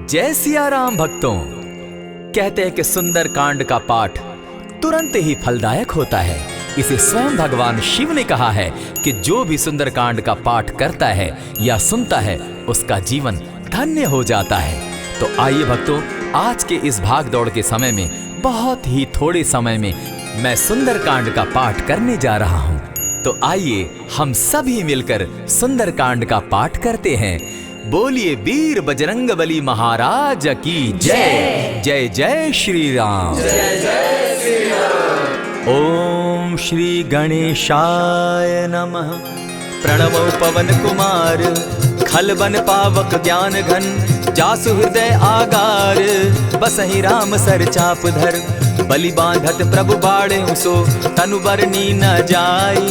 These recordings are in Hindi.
जय सिया राम भक्तों। कहते हैं कि सुंदर कांड का पाठ तुरंत ही फलदायक होता है। इसे स्वयं भगवान शिव ने कहा है कि जो भी सुंदर कांड का पाठ करता है या सुनता है उसका जीवन धन्य हो जाता है। तो आइए भक्तों, आज के इस भाग दौड़ के समय में बहुत ही थोड़े समय में मैं सुंदर कांड का पाठ करने जा रहा हूँ। तो आइए हम सभी मिलकर सुंदर कांड का पाठ करते हैं। बोलिए वीर बजरंगबली महाराज की जय। जय जय श्री राम। जय जय श्री राम। ओम श्री गणेशाय नमः। प्रणवो पवन कुमार खलबन पावक ज्ञान घन, जासु हृदय आगार बसहि राम सर चाप धर। बलि बांधत प्रभु बाढ़े सो तनु बरनी न जाई,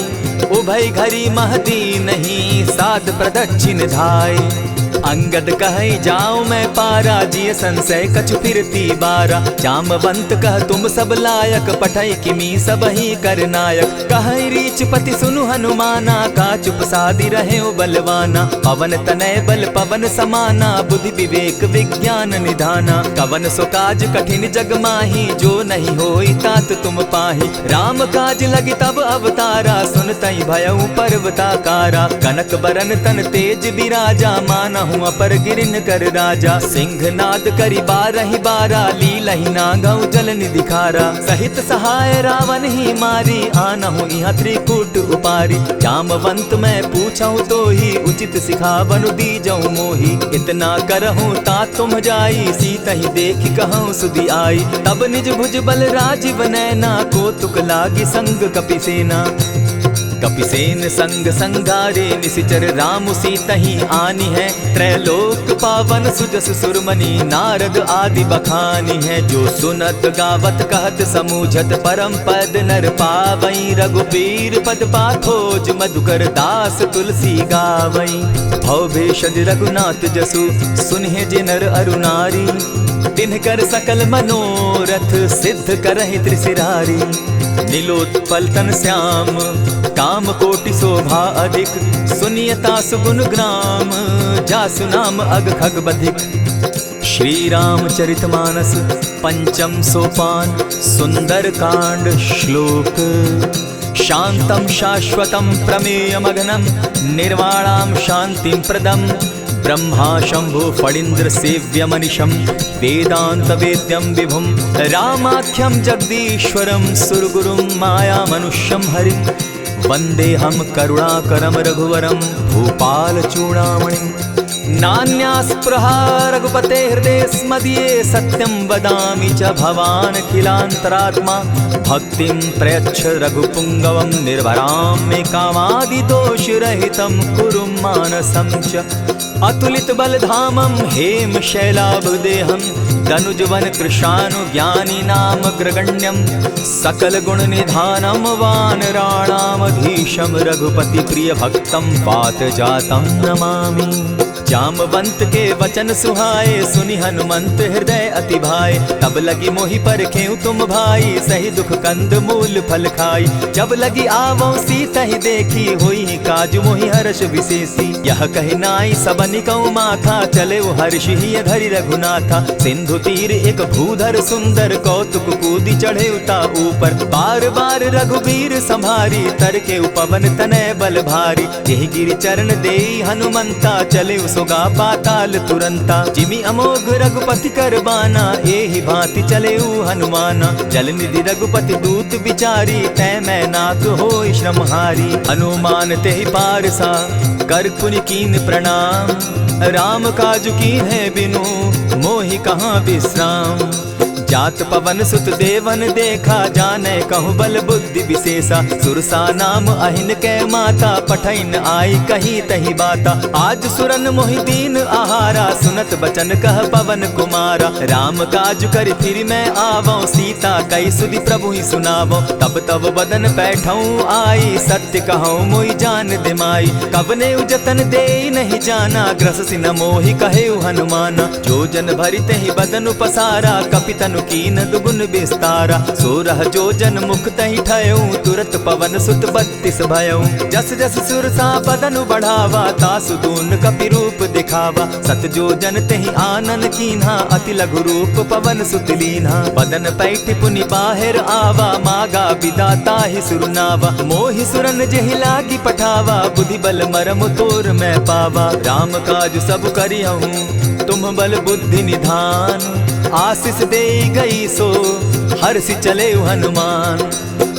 उभय घरी महदी नहीं साध प्रदक्षिण धाई। अंगद कहे जाऊं मैं पारा, जिय संशय कछु फिरती बारा। जामवंत कह तुम सब लायक, पठय किमी सब ही कर नायक। कहे रीच पति सुनु हनुमाना, का चुप सादी रहे बलवाना। पवन तनय बल पवन समाना, बुद्धि विवेक विज्ञान निधाना। कवन सो काज कठिन जग माही, जो नहीं होई तात तुम पाही। राम काज लगी तब अवतारा, सुनतई भयउ पर्वताकारा। कनक बरन तन तेज बिराजा, माना अपर गिरिन कर राजा। सिंह नाद करी बारहि बारा, लीलहि नागौ जल निधि खारा। सहित सहाय रावण ही मारी, आनहु इहाँ त्रिकूट उपारी। जामवंत मैं पूछऊं तो ही, उचित सिखावनु दीजऊं मोही। इतना करहूं ता तुम जाई, सीतहि देखि कहूं सुधि आई। तब निज भुज बल राजीव नैना, को तुक लागी संग कपिसेना। कपिसेन संग संगारे, निशिचर राम सीतहि आनी है। त्रैलोक पावन सुजस सुरमणि, नारद आदि बखानी है। जो सुनत गावत कहत समूझत, परम पद नर पावई। रघुबीर पद पाखोज, मधुकर दास तुलसी गावई। भव भेषज रघुनाथ जसु, सुनहि जे नर अरु नारी। तिनकर सकल मनोरथ, सिद्ध करहि त्रिशिरारी। नीलोत्पल तन श्याम, काम कोटि शोभा अधिक। सुनियता सुगुन ग्राम, जासु नाम अग खग बधिक। श्री रामचरित मानस पंचम सोपान, सुंदर कांड श्लोक। शांतम शाश्वतम प्रमेयमग्नं, निर्वाणां शांतिं प्रदम्। ब्रह्मा शंभु फणीन्द्र सेव्य मनीषम, वेदांत वेद्यम विभुम। रामाख्यम जगदीश्वरम, सुरगुरुम माया मनुष्यम हरिम। वंदे हम करुणाकरम रघुवरम, भूपाल चूड़ामणिम। नान्यास्पृहा रघुपते हृदय स्मदीये, सत्यं वदामि च भवानखिलान्तरात्मा। भक्तिं प्रयच्छ रघुपुङ्गवं, निर्भरां मे कामादिदोषरहितं कुरु मानसं च। अतुलित बलधामं हेम शैलाभदेहं, दनुजवन कृशानु ज्ञानी नामग्रगण्यं। सकल गुण निधानं वानराणामधीशं, रघुपति प्रिय भक्तं पात जातं नमामि। जामवंत के वचन सुहाए, सुनि हनुमंत हृदय अति भाए। तब लगी मोहि परखेउ तुम भाई, सही दुख कंद मूल फल खाई। जब लगी आवो सीतहि देखी, होई काज मोहि हर्ष विशेषी। यह कहि नाई सबनि कौ माथा, चले हर्षि हिय धरि रघुनाथा। सिंधु तीर एक भूधर सुंदर, कौतुक कूदी चढ़े उता ऊपर। बार बार रघुबीर संभारी, तर के उपवन तनय बल भारी। यही गिरि चरण देई हनुमंता, चले सोगा पाताल तुरंता। जिमि अमोघ रघुपति कर बाना, एहि भांति चले हनुमाना। जल निधि रघुपति दूत विचारी, तै मैं नाथ होई श्रमहारी। हनुमान तेहि पारसा, कर पुनि कीन प्रणाम। राम काज कीन है बिनु, मोहि कहाँ विश्राम। जात पवन सुत देवन देखा, जाने कहूँ बल बुद्धि विशेषा। सुरसा नाम अहिन कै माता, पठैन आई कही तही बाता। आज सुरन मोहि दीन आहारा, सुनत बचन कह पवन कुमारा। राम काज कर फिर मैं आवऊं, सीता कई सुधि प्रभु ही सुनावो। तब तब बदन बैठऊं आई, सत्य कहूँ मोहि जान दिमाई। कबने उजतन दे नहीं जाना, ग्रस सिन मोहि कहे हनुमाना। जो जन भरित ही बदन पसारा, कपितन तनु कीन दुगुन विस्तारा। 16 जोजन मुख तहि ठयऊ, तुरत पवन सुत 32 भयऊ। जस जस सुरसा बदनु बढ़ावा, तासु दून कपि रूप दिखावा। 7 जोजन तेहि आनन कीन्हा, अति लघु रूप पवन सुत लीन्हा। बदन पैठ पुनि बाहिर आवा, मागा बिदा ताहि सुरनावा। मोहि सुरन जेहि लागी पठावा, बुद्धि बल मरम तोर मैं पावा। राम काज सब करियहूँ, तुम बल बुद्धि निधान। आशीष दे गई सो हर्षि चले हनुमान।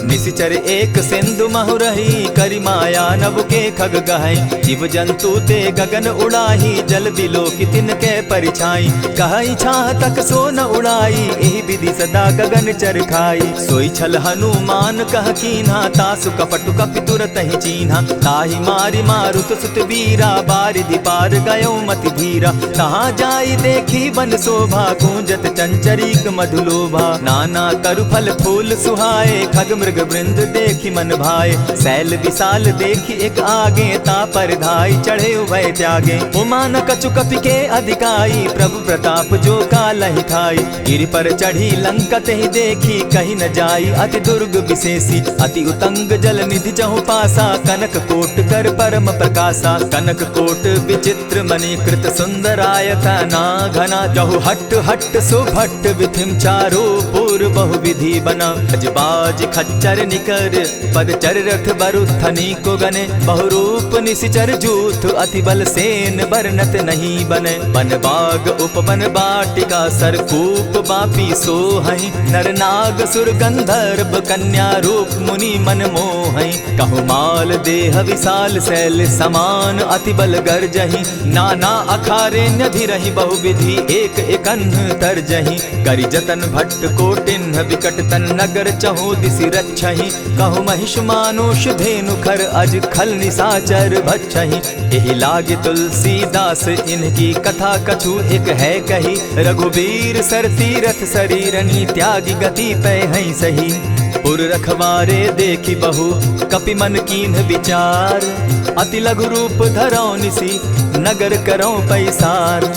निशिचर एक सिंधु महु रही, करि माया नभ के खग गहई। जीव जंतु ते गगन उड़ाही, जल बिलो की तिनके परिछाई। कहई छाह तक सो न उड़ाई, एहि विधि सदा गगन चर खाई। सोई छल हनुमान कह कीन्हा, तासु कपटु कपि तुरत ही चीन्हा। ताहि मारि मारुत सुत वीरा, बारिधि पार गयो मति धीरा। तहाँ जाई देखी वन शोभा, गूंजत चंचरीक मधुलोभा। नाना तरु फल फूल सुहाए, खग मृग वृंद देखी मन भाए। सैल विशाल देखी एक आगे, ता पर धाई चढ़े उभय त्यागे। उमान कछु कपि के अधिकाई, प्रभु प्रताप जो कालहि खाई। गिरि पर चढ़ी लंका तेहि देखी, कही न जाई अति दुर्ग विशेषी। अति उतंग जल निधि चहु पासा, कनक कोट कर परम प्रकाशा। कनक कोट विचित्र मणि कृत सुंदरायता ना घना। जहु हट हट सुभट विधिम चारो पूर बहु विधि बना। अजबाज खच्चर निकर पद चर रथ बरुथनी को गने। बहुरूप निशिचर जूथ, अति बल सेन बरनत नहीं बने। बन बाग उपवन बाटिका, सरकूप बापी सोहई। नर नाग सुर गंधर्व कन्या रूप, मुनि मन मोहई। कहु माल देह विशाल शैल समान, अति बल गर्जही। नाना अखारे न्यधिरहि बहुविधि, एक एकन्ह तरजही। करि जतन भट्ट कोटिन्ह, विकट तन नगर चहु दिसि रक्षहि। कहु महिष मानुष धेनु खर, अज खल निशाचर भक्षहि। एहि लागे तुलसीदास, इनकी कथा कछु एक है कही। रघुबीर सर तीरथ शरीरनी, त्यागी गति पै हई सही। पुर रखवारे देखी बहु, कपि मन कीन्ह विचार। अति लघु रूप धरौ निसी, नगर करौ पैसार।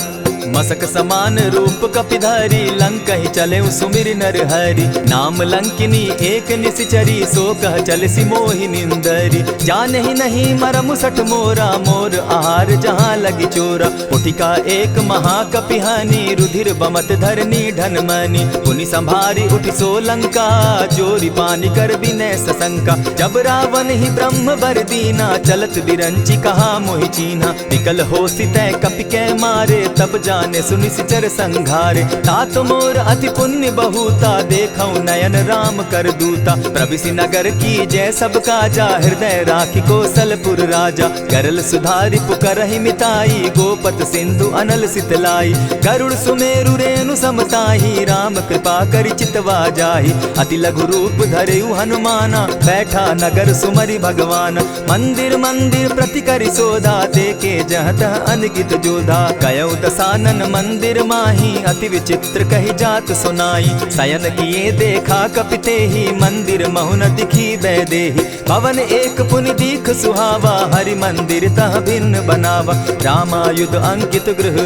मसक समान रूप कपिधारी, लंकहि चले सुमिर नर हरि। नाम लंकिनी एक निशिचरी, सो कह चल सी मोहि निंदरी। जानहि नहीं मरम सठ मोरा, मोर आहार जहाँ लगी चोरा। उठिका एक महाकपिहानी, रुधिर बमत धरनी ढन मनी। पुनि संभारी उठि सो लंका, जोरी पानी कर बिनै सशंका। जब रावण ही ब्रह्म बर दीना, चलत बिरंची कहा मोहि चीन्हा। निकल होसी तै कपि कै मारे, तब जाने सुनिशिचर संघारे। तात मोर अति पुण्य बहुता, देखौ नयन राम कर दूता। प्रविशि नगर की जय सब काजा, हृदय राखी कौशलपुर राजा। करल सुधारि पुकरहि मिताई, गोपत सिंधु अनल सितलाई। गरुड़ सुमेरु रेणु समताही, राम कृपा करि चितवा जाहि। अति लघु रूप धरेउ हनुमाना, बैठा नगर सुमरि भगवान। मंदिर मंदिर प्रति करि सोधा, देखे जहत अनगित जोधा। कयौ दसानन मंदिर माही, अति विचित्र कही जात सुनाई। शयन किए देखा कपिते ही, मंदिर महु न दिखी वैदेही। भवन एक पुनि दीख सुहावा, हरि मंदिर तह भिन्न बनावा। रामायुध अंकित गृह,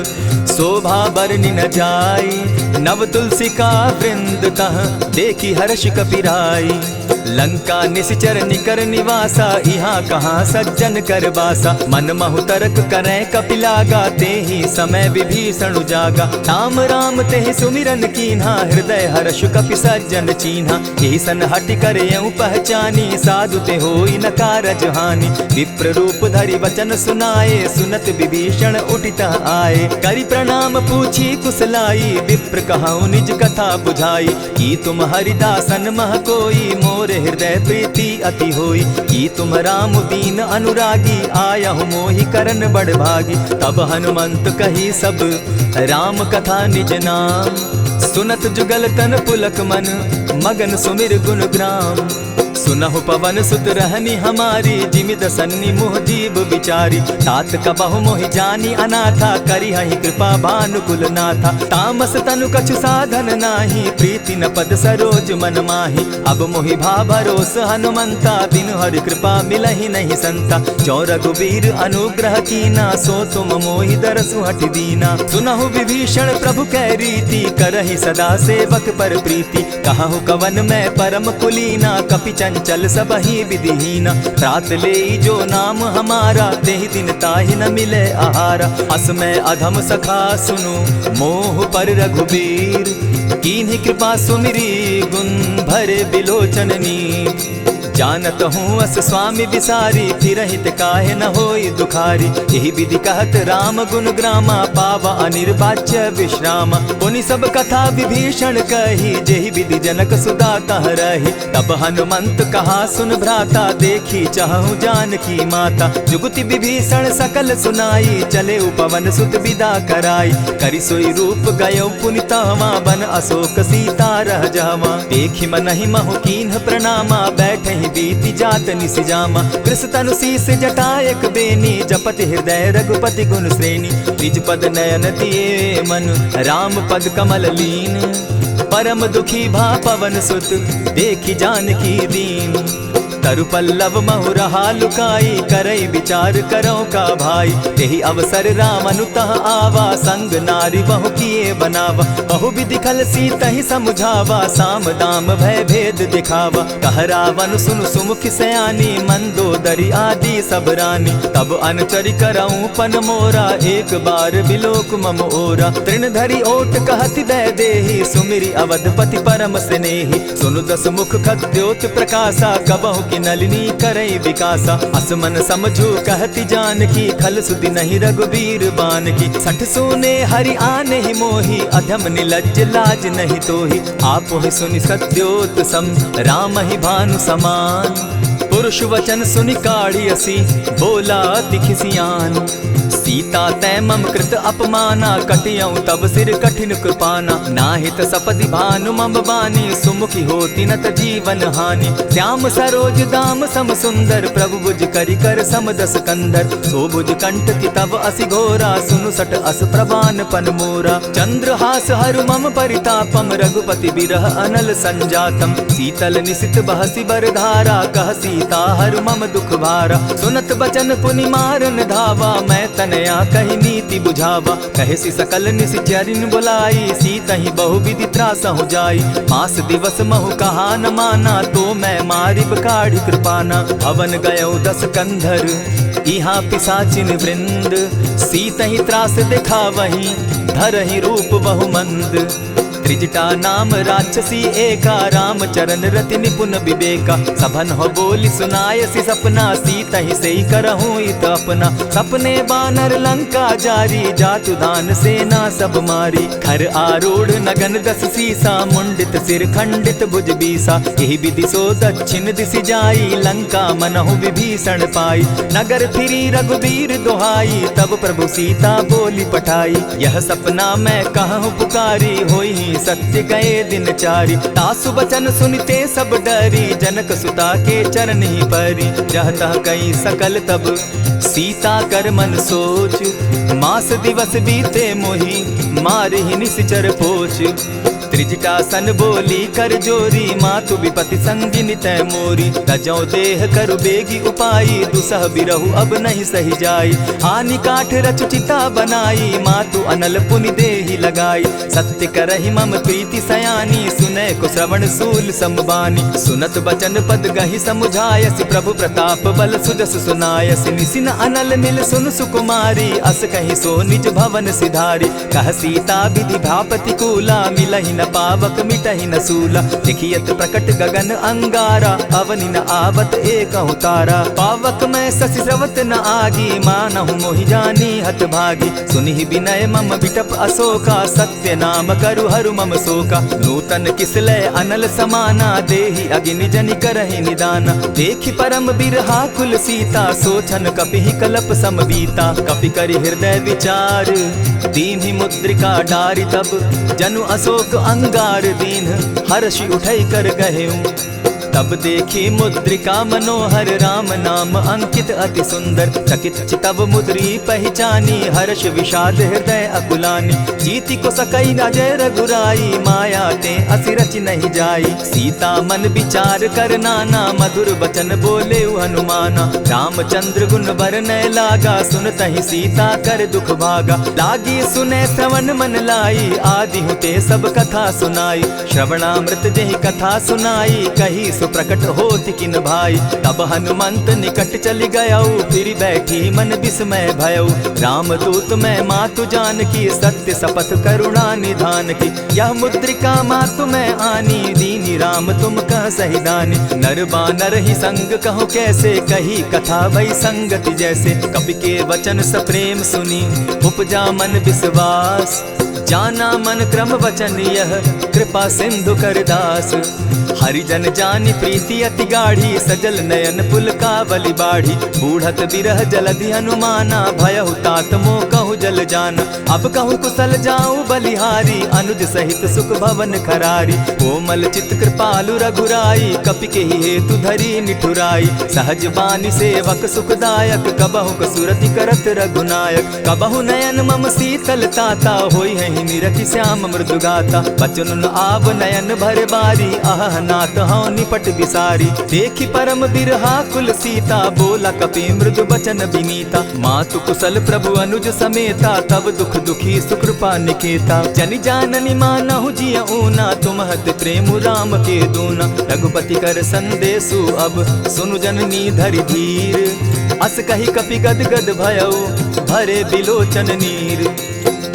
शोभा बरनि न जाई। नव तुलसी का वृंद तह, देखी हर्ष कपिराई। लंका निशिचर निकर निवासा, यहाँ कहाँ सज्जन कर बासा। मन महु तरक करै कपिलागा, तेहि समय विभीषण जागा। राम राम तेहि सुमिरन कीन्हा, हृदय हर्ष कपि सज्जन चीन्हा। एहि सन हटि कर यूं पहचानी, साधु ते होई न कारज हानि। विप्र रूप धरि वचन सुनाए, सुनत विभीषण उठितः आए। करि प्रणाम पूछी कुशलाई, विप्र कहऊँ निज कथा बुझाई। की तुम हरिदासन मह कोई, मोर हृदय प्रीति अति होई। की तुम राम दीन अनुरागी, आयहु मोहि करन बड़ भागी। तब हनुमंत कही सब राम कथा निज नाम। सुनत जुगल तन पुलक मन, मगन सुमिर गुण ग्राम। सुनहु पवन सुत रहनी हमारी, जिमित सन्नी मुह जीव विचारी। तात कबहु मोहि जानी अनाथा, करी हहि कृपा भानुकुल नाथा। तामस तनु कछु साधन नाही, प्रीति न पद सरोज मन माही। अब मोहि भा भरोस हनुमंता, बिनु हरि कृपा मिलहि नहीं संता। जो रघुबीर अनुग्रह कीना, सो तुम मोहि दरसु हठि दीना। सुनहु विभीषण प्रभु कै रीति, करहि सदा सेवक पर प्रीति। कहु कवन मैं परम कुलीना, कपि चंचल सबहि विधिहीना। त्रात लेई जो नाम हमारा, तेहि दिन ताहि न मिले आहारा। अस मैं अधम सखा सुनु, मोह पर रघुबीर। कीन्ही कृपा सुमिरी, गुण भरे बिलोचन नीर। जानत हूँ अस स्वामी विसारी, फिरहित काहे न होई दुखारी। यही विधि कहत राम गुण ग्रामा, पावा अनिर्वाच्य विश्रामा। पुनि सब कथा विभीषण कही, जेहि विधि जनक सुदा कह रही। तब हनुमंत कहा सुन भ्राता, देखी चाहूँ जानकी माता। जुगति विभीषण सकल सुनाई, चले पवन सुत विदा कराई। करि सोई रूप गयो पुनि तहवा, बन अशोक सीता रह जावा। देखी मनहि महु कीन्ह प्रणामा, बैठहि बीति जात निसिजामा। कृष तनु शीस जटायक बेनी, जपति हृदय रघुपति गुण श्रेणी। निज पद नयन दिए मन, राम पद कमल लीन। परम दुखी भा पवन सुत, देखी जानकी दीन। तरु पल्लव महु रहा लुकाई, करई विचार करो का भाई। यही अवसर राम अनुतः आवा, संग नारी बहु किए बनावा। बहु विधि खल सीतहि समझावा, साम दाम भय भेद दिखावा। कह रावण सुन सुमुखि सयानी, मंदोदरी आदि सब रानी। तब अनुचरि करऊं पन मोरा, एक बार बिलोक मम ओरा। तृण धरि ओट कहति दय देहि, सुमिरि अवधपति परम स्नेही। सुनु दस मुख खद्योत प्रकाशा, कबहु नलिनी करई विकासा। असमन समझो कहती जानकी, खल सुधि नहीं रघुबीर बान की। सठ सोने हरि आने ही मोही, अधम निलज्ज लाज नहीं तोही। आपो ही सुनि सत्योत सम, राम ही भानु समान। पुरुष वचन सुनि काढ़ी असी, बोला अति खिसियान। सीता तै मम कृत अपमाना, कटियऊं तब सिर कठिन कृपाना। नाहित सपदि भानु मम बानी, सुमुखी होती नत जीवन हानि। श्याम सरोज दाम सम सुंदर, प्रभु बुझ करि कर सम दस कंधर। सो बुझ कंठ की तब असि घोरा, सुनु सट अस प्रवान पन मोरा। चंद्रहास हरु मम परितापम, रघुपति बिरह अनल संजातम। शीतल निशित बहसी बरधारा, कह सीता हरु मम दुख भारा। सुनत बचन पुनि मारन धावा, मैं तनया कही नीति बुझावा। कहे सकल निशिचरिन बुलाई, सीतहि बहु विधि त्रास हो जाई। मास दिवस महु कहा न माना, तो मैं मारिब काढ़ी कृपाना। भवन गयो दस कंधर, इहाँ पिशाचिन वृंद। सीतहि त्रास दिखावहि, धरहि रूप बहु मंद। त्रिजटा नाम राक्षसी एका, राम चरण रति निपुण विवेका। सभन हो बोली सुनायसी सपना, सीतहि सेई करहूँ इत अपना। सपने बानर लंका जारी, जातु दान सेना सब मारी। खर आरूढ़ नगन दस सीसा, मुंडित सिर खंडित भुज बीसा। यही विधि सो दक्षिण दिशि जाई, लंका मनहु विभीषण पाई। नगर फिरी रघुबीर दुहाई, तब प्रभु सीता बोली पठाई। यह सपना मैं कहूँ पुकारी, होई सत्य गए दिन चारी। तासु बचन सुनते सब डरी, जनक सुता के चरण ही परी। जहता कई सकल तब सीता कर मन सोच, मास दिवस बीते मोही, मारे ही निश्चर पोच। त्रिजटा सन बोली कर जोरी, मातु विपति संगिनी तै मोरी। तजौ देह करु बेगी उपाई, दुसह बिरहु अब नहीं सही जाई। हानि काठ रच चिता बनाई, मातु अनल पुनि देहि लगाई। सत्य करहि मम प्रीति सयानी, सुनै को श्रवण सूल समबानी। सुनत बचन पद गहि समुझायसि, प्रभु प्रताप बल सुजस सुनायसि। निसिन अनल मिल सुन सुकुमारी, अस कहि सो निज भवन सिधारी। कह सीता विधि भापति कूला, मिलहि न पावक मिटहि न सूला। लिखियत प्रकट गगन अंगारा, अवनि न आवत एकहु तारा। पावक मैं शशि स्रवत न आगी, मानहु मोहि जानी हत भागी। सुनिहि विनय मम बिटप अशोका, सत्य नाम करु हरु मम शोका। नूतन किसलय अनल समाना, देहि अगिनि जनि करहि निदाना। देखि परम बिरहा कुल सीता, सोचन कपिहि कलप सम बीता। कपि करि हृदय विचार, दीन्हि मुद्रिका डारि। तब जनु अशोक अंगार दीन, हर्षि उठै कर गहेऊ। तब देखी मुद्रिका मनोहर राम नाम अंकित अति सुंदर। चकित चितव मुद्री पहचानी हर्ष विषाद हृदय अकुलानी। जीति को सकई न जय रघुराई माया ते असि रचि नहीं जाई। सीता मन विचार कर नाना मधुर बचन बोले हनुमाना। रामचंद्र गुण बरनय लागा सुनतहि सीता कर दुख भागा। लागी सुने श्रवण मन लाई आदि हुते सब कथा सुनाई। श्रवणामृत जेहि कथा सुनाई कही सुप्रकट होति किन भाई। तब हनुमंत निकट चली गयऊ फिर बैठी मन विस्मय भयऊ। रामदूत मैं मातु जान की सत्य शपथ करुणा निधान की। यह मुद्रिका मातु मैं आनी दीनी राम तुम कह सही दानी। नर बानर ही संग कहो कैसे कही कथा भई संगति जैसे। कपि के वचन सप्रेम सुनी उपजा मन विश्वास। जाना मन क्रम वचन यह कृपा सिंधु कर दास। हरिजन जानी प्रीति अति गाढ़ी सजल नयन पुलकावली बाढ़ी। बूढ़त बिरह जलधि हनुमाना भयहु तात मोह कहु जल जाना। अब कहु कुशल जाऊं बलिहारी अनुज सहित सुख भवन खरारी। कोमल चित कृपालु रघुराई कपि के ही हेतु धरी निठुराई। सहज बानी सेवक सुखदायक कबहु कसुरति करत रघुनायक। कबहु नयन मम शीतल ताता होई है निरखि श्याम मृदु गाता। बचन आब नयन भर बारी आह नाथ हूँ निपट बिसारी। देखी परम बिरहा कुल सीता बोला कपि मृदु बचन विनीता। मातु कुशल प्रभु अनुज समेता तब दुख दुखी सुकृपा निकेता। जनि जाननी मानहु जिय ऊना तुम्हत प्रेम राम के दूना। रघुपति कर संदेशु अब सुनु जननी धरि धीर। अस कही कपि गद गद भयऊ भरे बिलोचन नीर।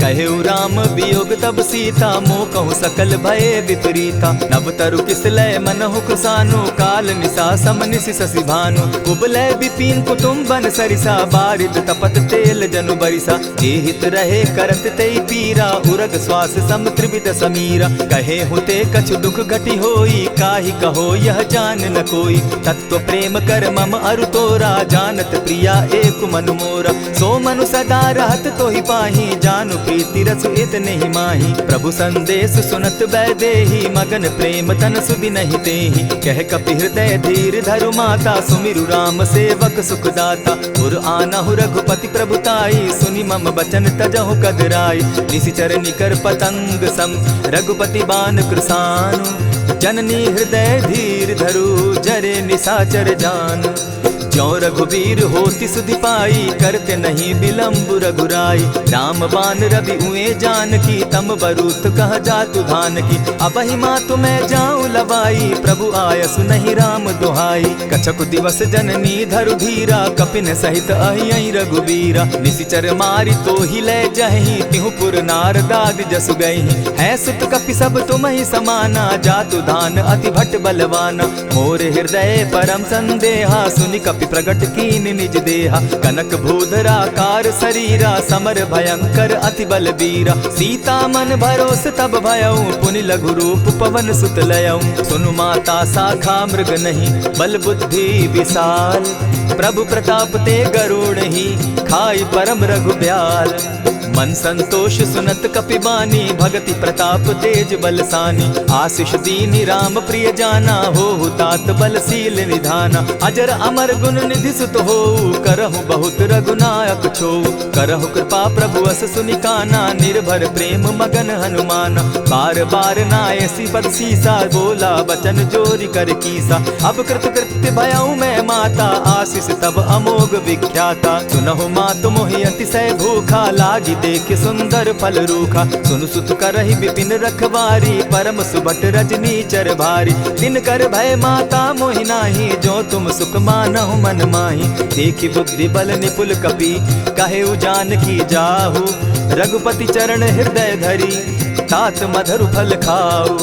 कहेउ राम वियोग तब सीता मोह कहूँ सकल भये विपरीता। नव तरु किसलय मनहु कुसानु काल निशा समनिशि शशि भानु। कुबलय विपिन कुटुम्बन सरिसा बारिद तपत तेल जनु बरिसा। जे हित रहे करत तेई पीरा उरग श्वास सम त्रिविध समीरा। कहे हुते कछु दुख घटी होई काहि कहो यह जान न कोई। तत्व प्रेम कर मम अरु तोरा जानत प्रिया एक मनु मोरा। सो मनु सदा रहत तोहि पाही जानु प्रीति रसु इतने ही माही। प्रभु संदेश सुनत बैदेही मगन प्रेम तन सुधि नहीं तेहि। कह कपि हृदय धीर धरु माता सुमिरु राम सेवक सुखदाता। उर आनहु रघुपति प्रभुताई सुनि मम बचन तजहु कदराई। निशिचर निकर पतंग सम रघुपति बान कृसानु। जननी हृदय धीर धरु जरे निशाचर जान। ज्यों रघुवीर होति सुधि पाई करते नहीं विलम्ब रघुराई। राम बान रवि उए जान की तम बरूत कह जातु धान की। अबहि मातु मैं जाऊं लवाई प्रभु आयसु नहीं राम दुहाई। कछक दिवस जननी धरु धीरा कपिन सहित अहियहि रघुवीरा। निशिचर मारी तो ही ले जहि तिहु पुर नार दाग जसु गई। है सुत कपि सब तुम ही समाना जातु धान अति भट बलवाना। मोर हृदय परम संदेहा सुनि कपि प्रगट कीन निज देहा। कनक भूधराकार शरीरा समर भयंकर अति बलबीरा। सीता मन भरोस तब भयऊ पुनि लघु रूप पवन सुत लयऊ। सुनु माता शाखा मृग नहीं बल बुद्धि विशाल। प्रभु प्रताप ते गरुड़ ही खाई परम रघु ब्याल। मन संतोष सुनत कपि बानी भगति प्रताप तेज बलसानी। आशीष दीनी राम प्रिय जाना हो तात बलशील निधाना। अजर अमर गुण निधि सुत हो करहु बहुत रघुनायक छो। करहु कृपा प्रभु अस सुनि काना निर्भर प्रेम मगन हनुमाना। बार बार नायसी पद सीसा बोला बचन जोरी कर कीसा। अब कृत कृत्य भयऊ मैं माता आशीष तब अमोघ विख्याता। सुनहु मातु मोहि अतिशय भूखा लागी देख सुंदर फल रूखा। सुन सुत करहि विपिन रखवारी परम सुबट रजनी चर भारी। दिन कर भय माता मोहि नाही जो तुम सुख मानहु मन माही। देखि बुद्धि बल निपुल कपि कहेउ जानकी जाहु। रघुपति चरण हृदय धरी तात मधुर फल खाऊ।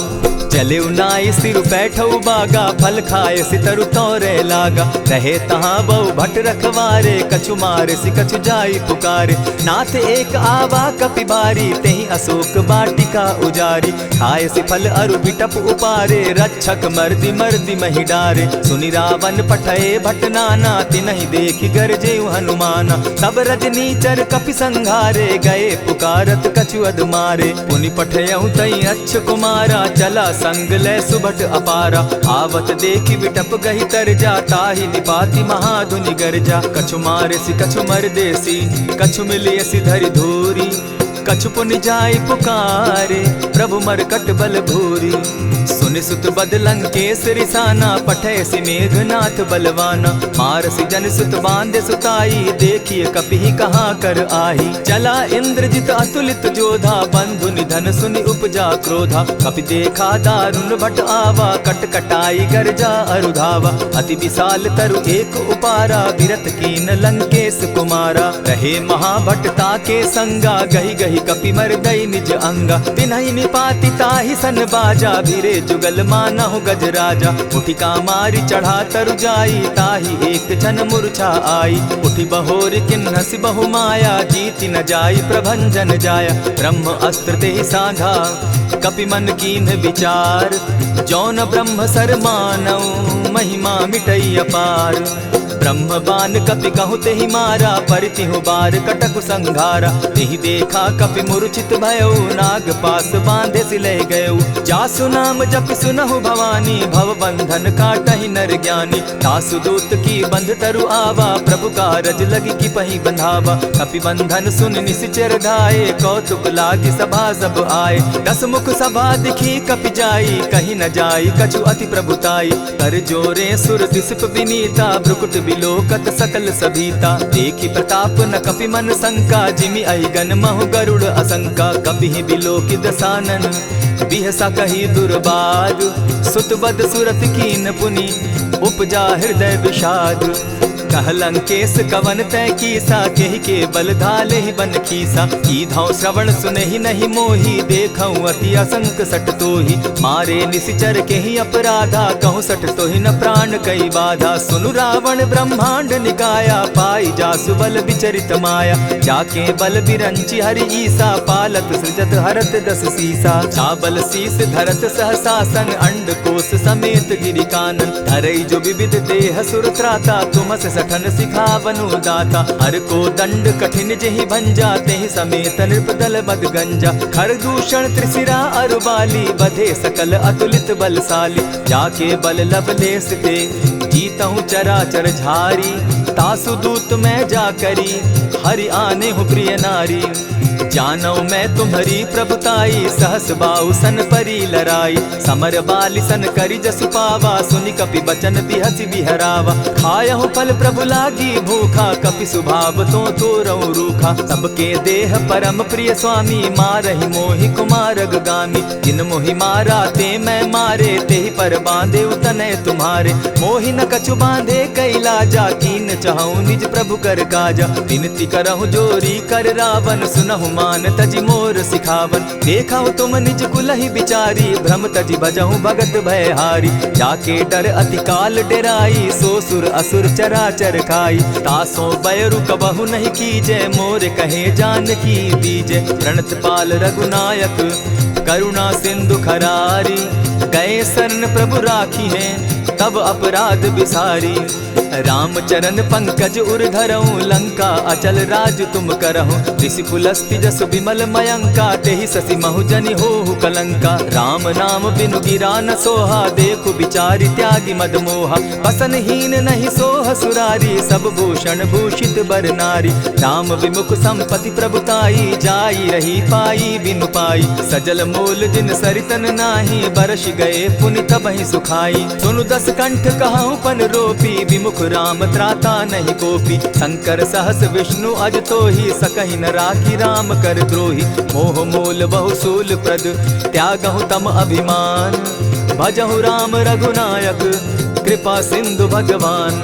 चले नाई सिर बैठऊ बागा फल खाए सितरु तोरे लागा। रहे तहाँ बहु भट रखवारे कछु मारे सि कछु जाई पुकारे। नाथ एक आवा कपि बारी तेहि अशोक बाटिका उजारी। खाए सि फल अरु बिटप उपारे रक्षक मर्दि मर्दि महि डारे। सुनि रावण पठये भट नाना तिनहि देखि गरजेउ हनुमाना। तब रजनीचर कपि संघारे गए पुकारत कछु अध मारे। पुनि पठयउ तई अच्छ कुमारा चला संग ले सुभट अपारा। आवत देखी विटप गही तर जा, ताहि निपाति महाधुनि गर्जा। कछु मारेसी कछु मर देसी, कछु मिलियसी धरि धूरी। कछु पुनि जाय पुकारे, प्रभु मरकट बल भूरी। सुनि सुत बद लंकेश रिसाना, पठैसी मेघनाथ बलवाना। मारसी जन सुत बांधे सुताई, देखिए कपि कहाँ कर आही। चला इंद्रजित अतुलित जोधा, बंधु निधन सुनि उपजा क्रोधा। कपि देखा दारुण भट आवा, कट कटाई गर्जा अरुधावा। अति विशाल तरु एक उपारा, विरत कीन लंकेश कुमारा। रहे महाभट्टा के संगा, गही गही कपि मर्दई निज अंगा। तिन्हि निपाति ताहि सन बाजा, भीरे जुगल मानहु गजराजा। उठिका मारी चढ़ा तरु जाई, ताहि एक क्षण मूर्छा आई। उठि बहोर किन्हसि बहु माया, जीति न जाई प्रभंजन जाया। ब्रह्म अस्त्र तेहि साधा, कपि मन कीन्ह विचार। जौन ब्रह्म सर मानऊ, महिमा मिटई अपार। ब्रह्म बान कपि कहु तेहि मारा, परितिहु बार कटकु संघारा। तेहि देखा कपि मूर्छित भयउ, नाग पास बांधे सिले गयउ। जासु नाम जपि सुनहु भवानी, भव बंधन काटहि नर ज्ञानी। तासु दूत की बंध तरु आवा, प्रभु कारज लगी कि पहि बंधावा। कपि बंधन सुन निसिचर धाये, कौतुक लागी सभा सब आए। दस मुख सभा दिखी कपि जाई, कहीं न जाई कछु अति प्रभुताई। कर जोरे सुर दिसप विनीता, भ्रुकुट बिलोकत सकल सभीता। देखी प्रताप न कपि मन शंका, जिमि अहिगन महु गरुड़ असंका। कपि बिलोकि दसानन, बिहसा कही दुर्बाद। सुत बद सुरत कीन पुनि, उपजा हृदय विषाद। कह लंकेश कवन तय कीसा, केहि के बल धाले ही बन खीसा। कीधौ श्रवण सुनहि नहीं मोही, देखऊं अति असंक सट तोही। मारे निसिचर केहि अपराधा, कहूँ सट तोहि न प्राण कई बाधा। सुनु रावण ब्रह्मांड निकाया, पाई जासु बल विचरित माया। जाके बल बिरंचि हरि ईसा, पालत सृजत हरत दस सीसा। चाबल शीस धरत सहसासन, अंड कोश समेत गिरि कानन। धरई जो विविध देह सुर त्राता, तुमस सठन सिखावनु दाता। हर को दंड कठिन जेहि भंजा, तेहि समेत नृपदल बद गंजा। खर दूषण त्रिशिरा अरुबाली, बधे सकल अतुलित बलशाली। जाके बल लवलेस ते, जीतहु चराचर झारी। तासु दूत मैं जा करी, हरि आने हूँ प्रिय नारी। जानौ मैं तुम्हारी प्रभुताई, सहस बाहु सन परी लराई। समर बाली सन करि जसु पावा, सुनि कपि बचन बिहसि बिहरावा। खायहु फल प्रभु लागी भूखा, कपि सुभाव तो तोरहु रूखा। सबके देह परम प्रिय स्वामी, मारहि मोहि कुमारग गामी। जिन मोहि मारा ते मैं मारे, तेहि पर बांधे उतने तुम्हारे। मोहि न कछु बांधे कैलाजा, कीन चाहूं निज प्रभु कर काजा। विनती करहु जोरी कर रावण, सुनहु मान तजि मोर सिखावन। देखहु तुम निज कुलहि बिचारी, भ्रम तजि भजहु भगत भयहारी। जाके डर अति काल डेराई, सो सुर असुर चराचर खाई। तासो बैरु कबहु नहीं कीजे, मोर कहे जानकी दीजे। प्रणत पाल रघुनायक, करुणा सिंधु खरारी। गए शरण प्रभु राखी हैं, तब अपराध बिसारी। राम चरण पंकज उर धरऊं, लंका अचल राज तुम करहूं। ऋषि पुलस्ति जसु विमल मयंका, तेहि ससि महु जनि होहु कलंका। राम नाम बिनु गिरा न सोहा, देखु बिचारी त्यागी मद मोहा। बसनहीन नहीं सोह सुरारी, सब भूषण भूषित बर नारी। राम विमुख संपति प्रभुताई, जाई रही पाई बिनु पाई। सजल मोल जिन सरितन नाही, बरस गए पुनि तबहि सुखाई। सुनु दस कंठ कहूँ पन रोपी, विमुख राम त्राता नहीं कोपी। शंकर सहस विष्णु अज तोहि, सकहि न राखी राम कर द्रोही। मोह मूल बहु सूल प्रद, त्यागहु तम अभिमान। भजहु राम रघुनायक, कृपा सिंधु भगवान।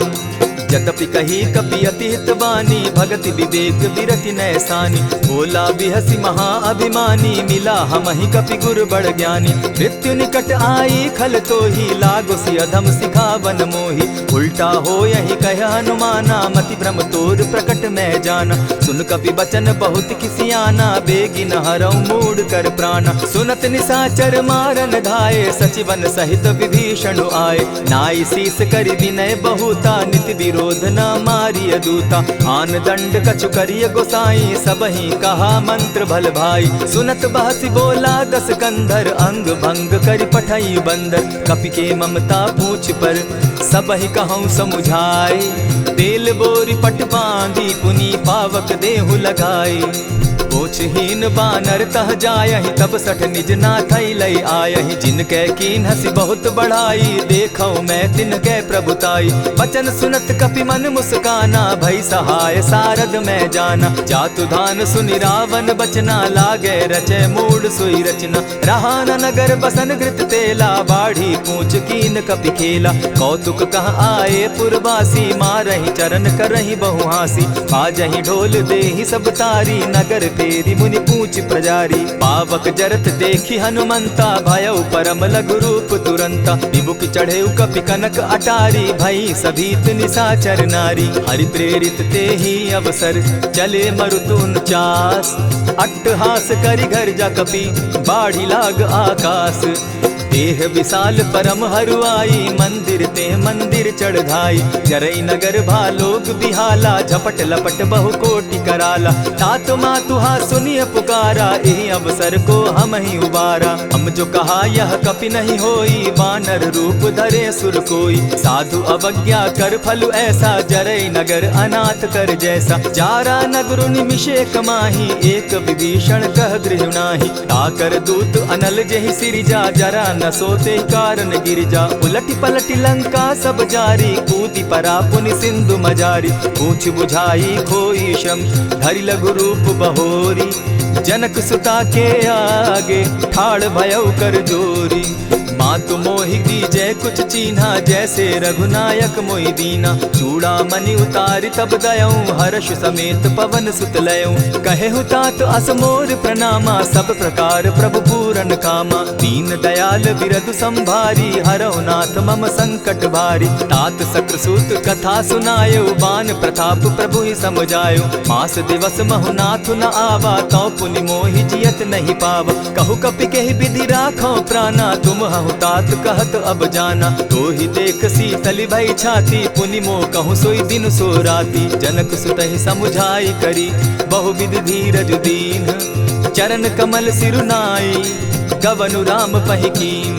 जतपि कही कपि अति हितवानी, भगति विवेक विरति नैसानी। बोला बिहसि महा अभिमानी, मिला हमहि कपि गुर बड़ ज्ञानी। मृत्यु निकट आई खल तोहि, लागो सि अधम सिखावन मोहि। उल्टा हो यही कह हनुमाना, मति भ्रम तोर प्रकट मैं जाना। सुन कपि बचन बहुत किसियाना, बेगी न हरऊ मूड कर प्राणा। सुनत निसाचर मारन धाये, सचिवन सहित विभीषण आए। नाई शीस करि विनय बहुता, नित विरोध न मारिय दूता। आन दंड कछु करिय गोसाई, सबहि कहा मंत्र भल भाई। सुनत बहसी बोला दस कंधर, अंग भंग करि पठई बंदर। कपि के ममता पूछ पर, सबहि कहूँ समुझाए। तेल बोरी पट बांधी, पुनि पावक देहु लगाई। पोछहीन बानर तह जायहि, तब सठ निज नाथई लई आयहि। जिनकै कीन हसी बहुत बढ़ाई, देखौ मैं तिनकै प्रभुताई। बचन सुनत कपि मन मुस्काना, भई सहाय सारद मैं जाना। जातु धान सुनि रावण बचना, लागे रचय मूड सोई रचना। रहा न नगर बसन घृत तेला, बाढ़ी पूछ कीन कपि खेला। कौतुक कह आए पुरवासी, मारहि चरण करहि बहु हासी। बाजहि ढोल देहि सब तारी, नगर तेरी मुनि पूछ प्रजारी। पावक जरत देखी हनुमंता, भयउ परम लघु रूप तुरंता। विमुख चढ़े कपि कनक अटारी, भई सभीत निशाचर नारी। हरि प्रेरित ते ही अवसर, चले मरुतुन चास। अट्टहास करि घर जा कपि, बाढ़ी लाग आकाश। देह विशाल परम हरुआई, मंदिर ते मंदिर चढ़ाई। जरई नगर भालोग बिहाला, झपट लपट बहु कोटि कराला। तात मातुहा सुनिय पुकारा, एहि अवसर को हम ही उबारा। हम जो कहा यह कपि नहीं होई, वानर रूप धरे सुर कोई। साधु अवज्ञा कर फल ऐसा, जरई नगर अनाथ कर जैसा। जारा नगरु निमिषे कमाही, एक विभीषण कह गृह नाही। ताकर दूत अनल जेहि सिरिजा, जरा न सोते कारण गिरजा। उलटी पलटी लंका सब जारी, कूदी परा पुनि सिंधु मजारी। पूछ बुझाई खोई श्रम, धरि लघु रूप बहोरी। जनक सुता के आगे, ठाड़ भयउ कर जोरी। मातु मोहि दीजै कुछ चीन्हा, जैसे रघुनायक मोहि दीना। चूड़ा मणि उतारि तब दयऊं, हर्ष समेत पवन सुत लयऊं। कहेहु तात असमोर प्रणामा, सब प्रकार प्रभु पूरन कामा। दीन दयाल बिरधु संभारी, हरौ नाथ मम संकट भारी। तात सक्रसूत कथा सुनायो, बान प्रताप प्रभु ही समझायो। मास दिवस महु नाथ न आवा, तौ पुनि मोहि जियत नहीं पावा। कहु कपि केहि विधि राखो प्राणा, तुम हहु तात कहत अब जाना। तो ही देख शीतली भई छाती, पुनि मो कहूँ सोई दिन सो राती। जनक सुतहि समुझाई करी, बहुविधि धीरज दीन। चरण कमल सिरुनाई, गवनु राम पहि कीन।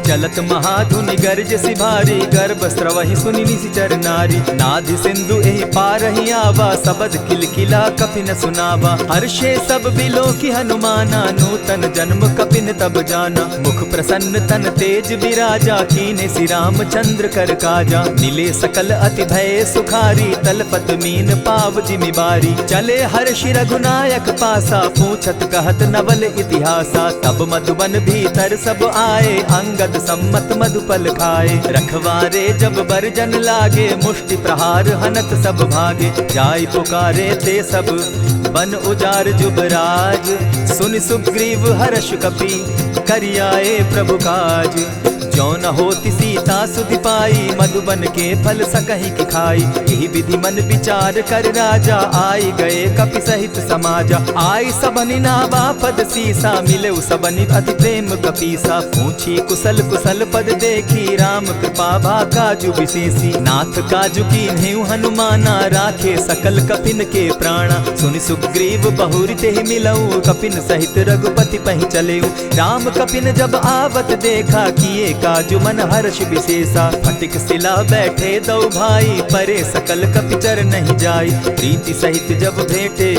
चलत महाधुनि गर्ज सिभारी, गर्भ स्रवहि सुनि निशिचर नारी। नाधि सिंधु एहि पारहि आवा, सबद किलकिला कपि न सुनावा। हर्षे सब बिलोकि हनुमाना, नूतन जन्म कपि न तब जाना। मुख प्रसन्न तन तेज विराजा, कीने सि रामचंद्र कर काजा। मिले सकल अति भय सुखारी, तलपत मीन पाव जिमि बारी। चले हर्षि रघुनायक पासा, पूछत कहत नवल इतिहासा। तब मधुबन भीतर सब आए, अंगद सम्मत मधुपल खाए। रखवारे जब बरजन लागे, मुष्टि प्रहार हनत सब भागे। जाय पुकारे ते सब, बन उजार जुबराज। सुनि सुग्रीव हर्ष कपि, करियाए प्रभु काज। जो न होती सीता सुधि पाई, मधुबन के फल सकहि की खाई। यही विधि मन विचार कर राजा, आई गए कपि सहित समाजा। आई सबनि नावा पद सीसा, मिले सबनि अति प्रेम कपीसा। पूछी कुशल कुशल पद देखी, राम कृपा भा काजु विशेषी। नाथ काजु कीन्हेउ हनुमाना, राखे सकल कपिन के प्राणा। सुनि सुग्रीव बहुरि तेहि मिलऊ, कपिन सहित रघुपति पहि चलेऊ। राम कपिन जब आवत देखा, किए काजु मन हर्ष विशेषा। फटिक सिला बैठे दो भाई, परे सकल कपिचर नहीं जाई। प्रीति सहित जब भेटे,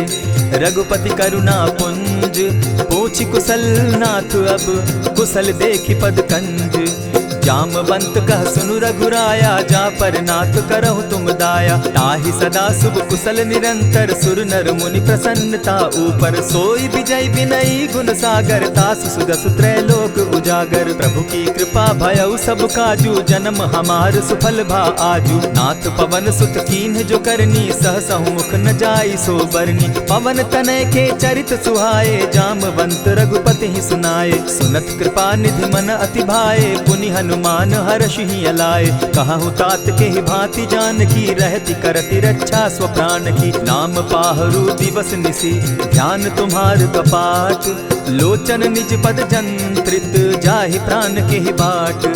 रघुपति करुणा पुंज। पूछि कुशल नाथ अब, कुशल देखि पद कंज। जामवंत कह सुनु रघुराया, जा पर नाथ करहु तुम दाया। ताहि सदा शुभ कुशल निरंतर, सुर नर मुनि प्रसन्नता ऊपर। सोई विजय विनयी गुण सागर, तासु सुदसु त्रैलोक उजागर। प्रभु की कृपा भयउ सब काजू, जन्म हमार सुफल भा आजू। नाथ पवन सुत कीन्ह जो करनी, सहसहु मुख न जाई सो बरनी। पवन तनय के चरित सुहाए, जामवंत रघुपति ही सुनाए। सुनत कृपा निधि मन अति भाए, पुनि हनुमान हर्ष ही अलाए। कहु तात के ही भांति जान की, रहती करती रक्षा स्व प्राण की। नाम पाहरु दिवस निसी, ध्यान तुम्हार कपाट। लोचन निज पद जंत्रित, जाहि प्राण के ही बाट।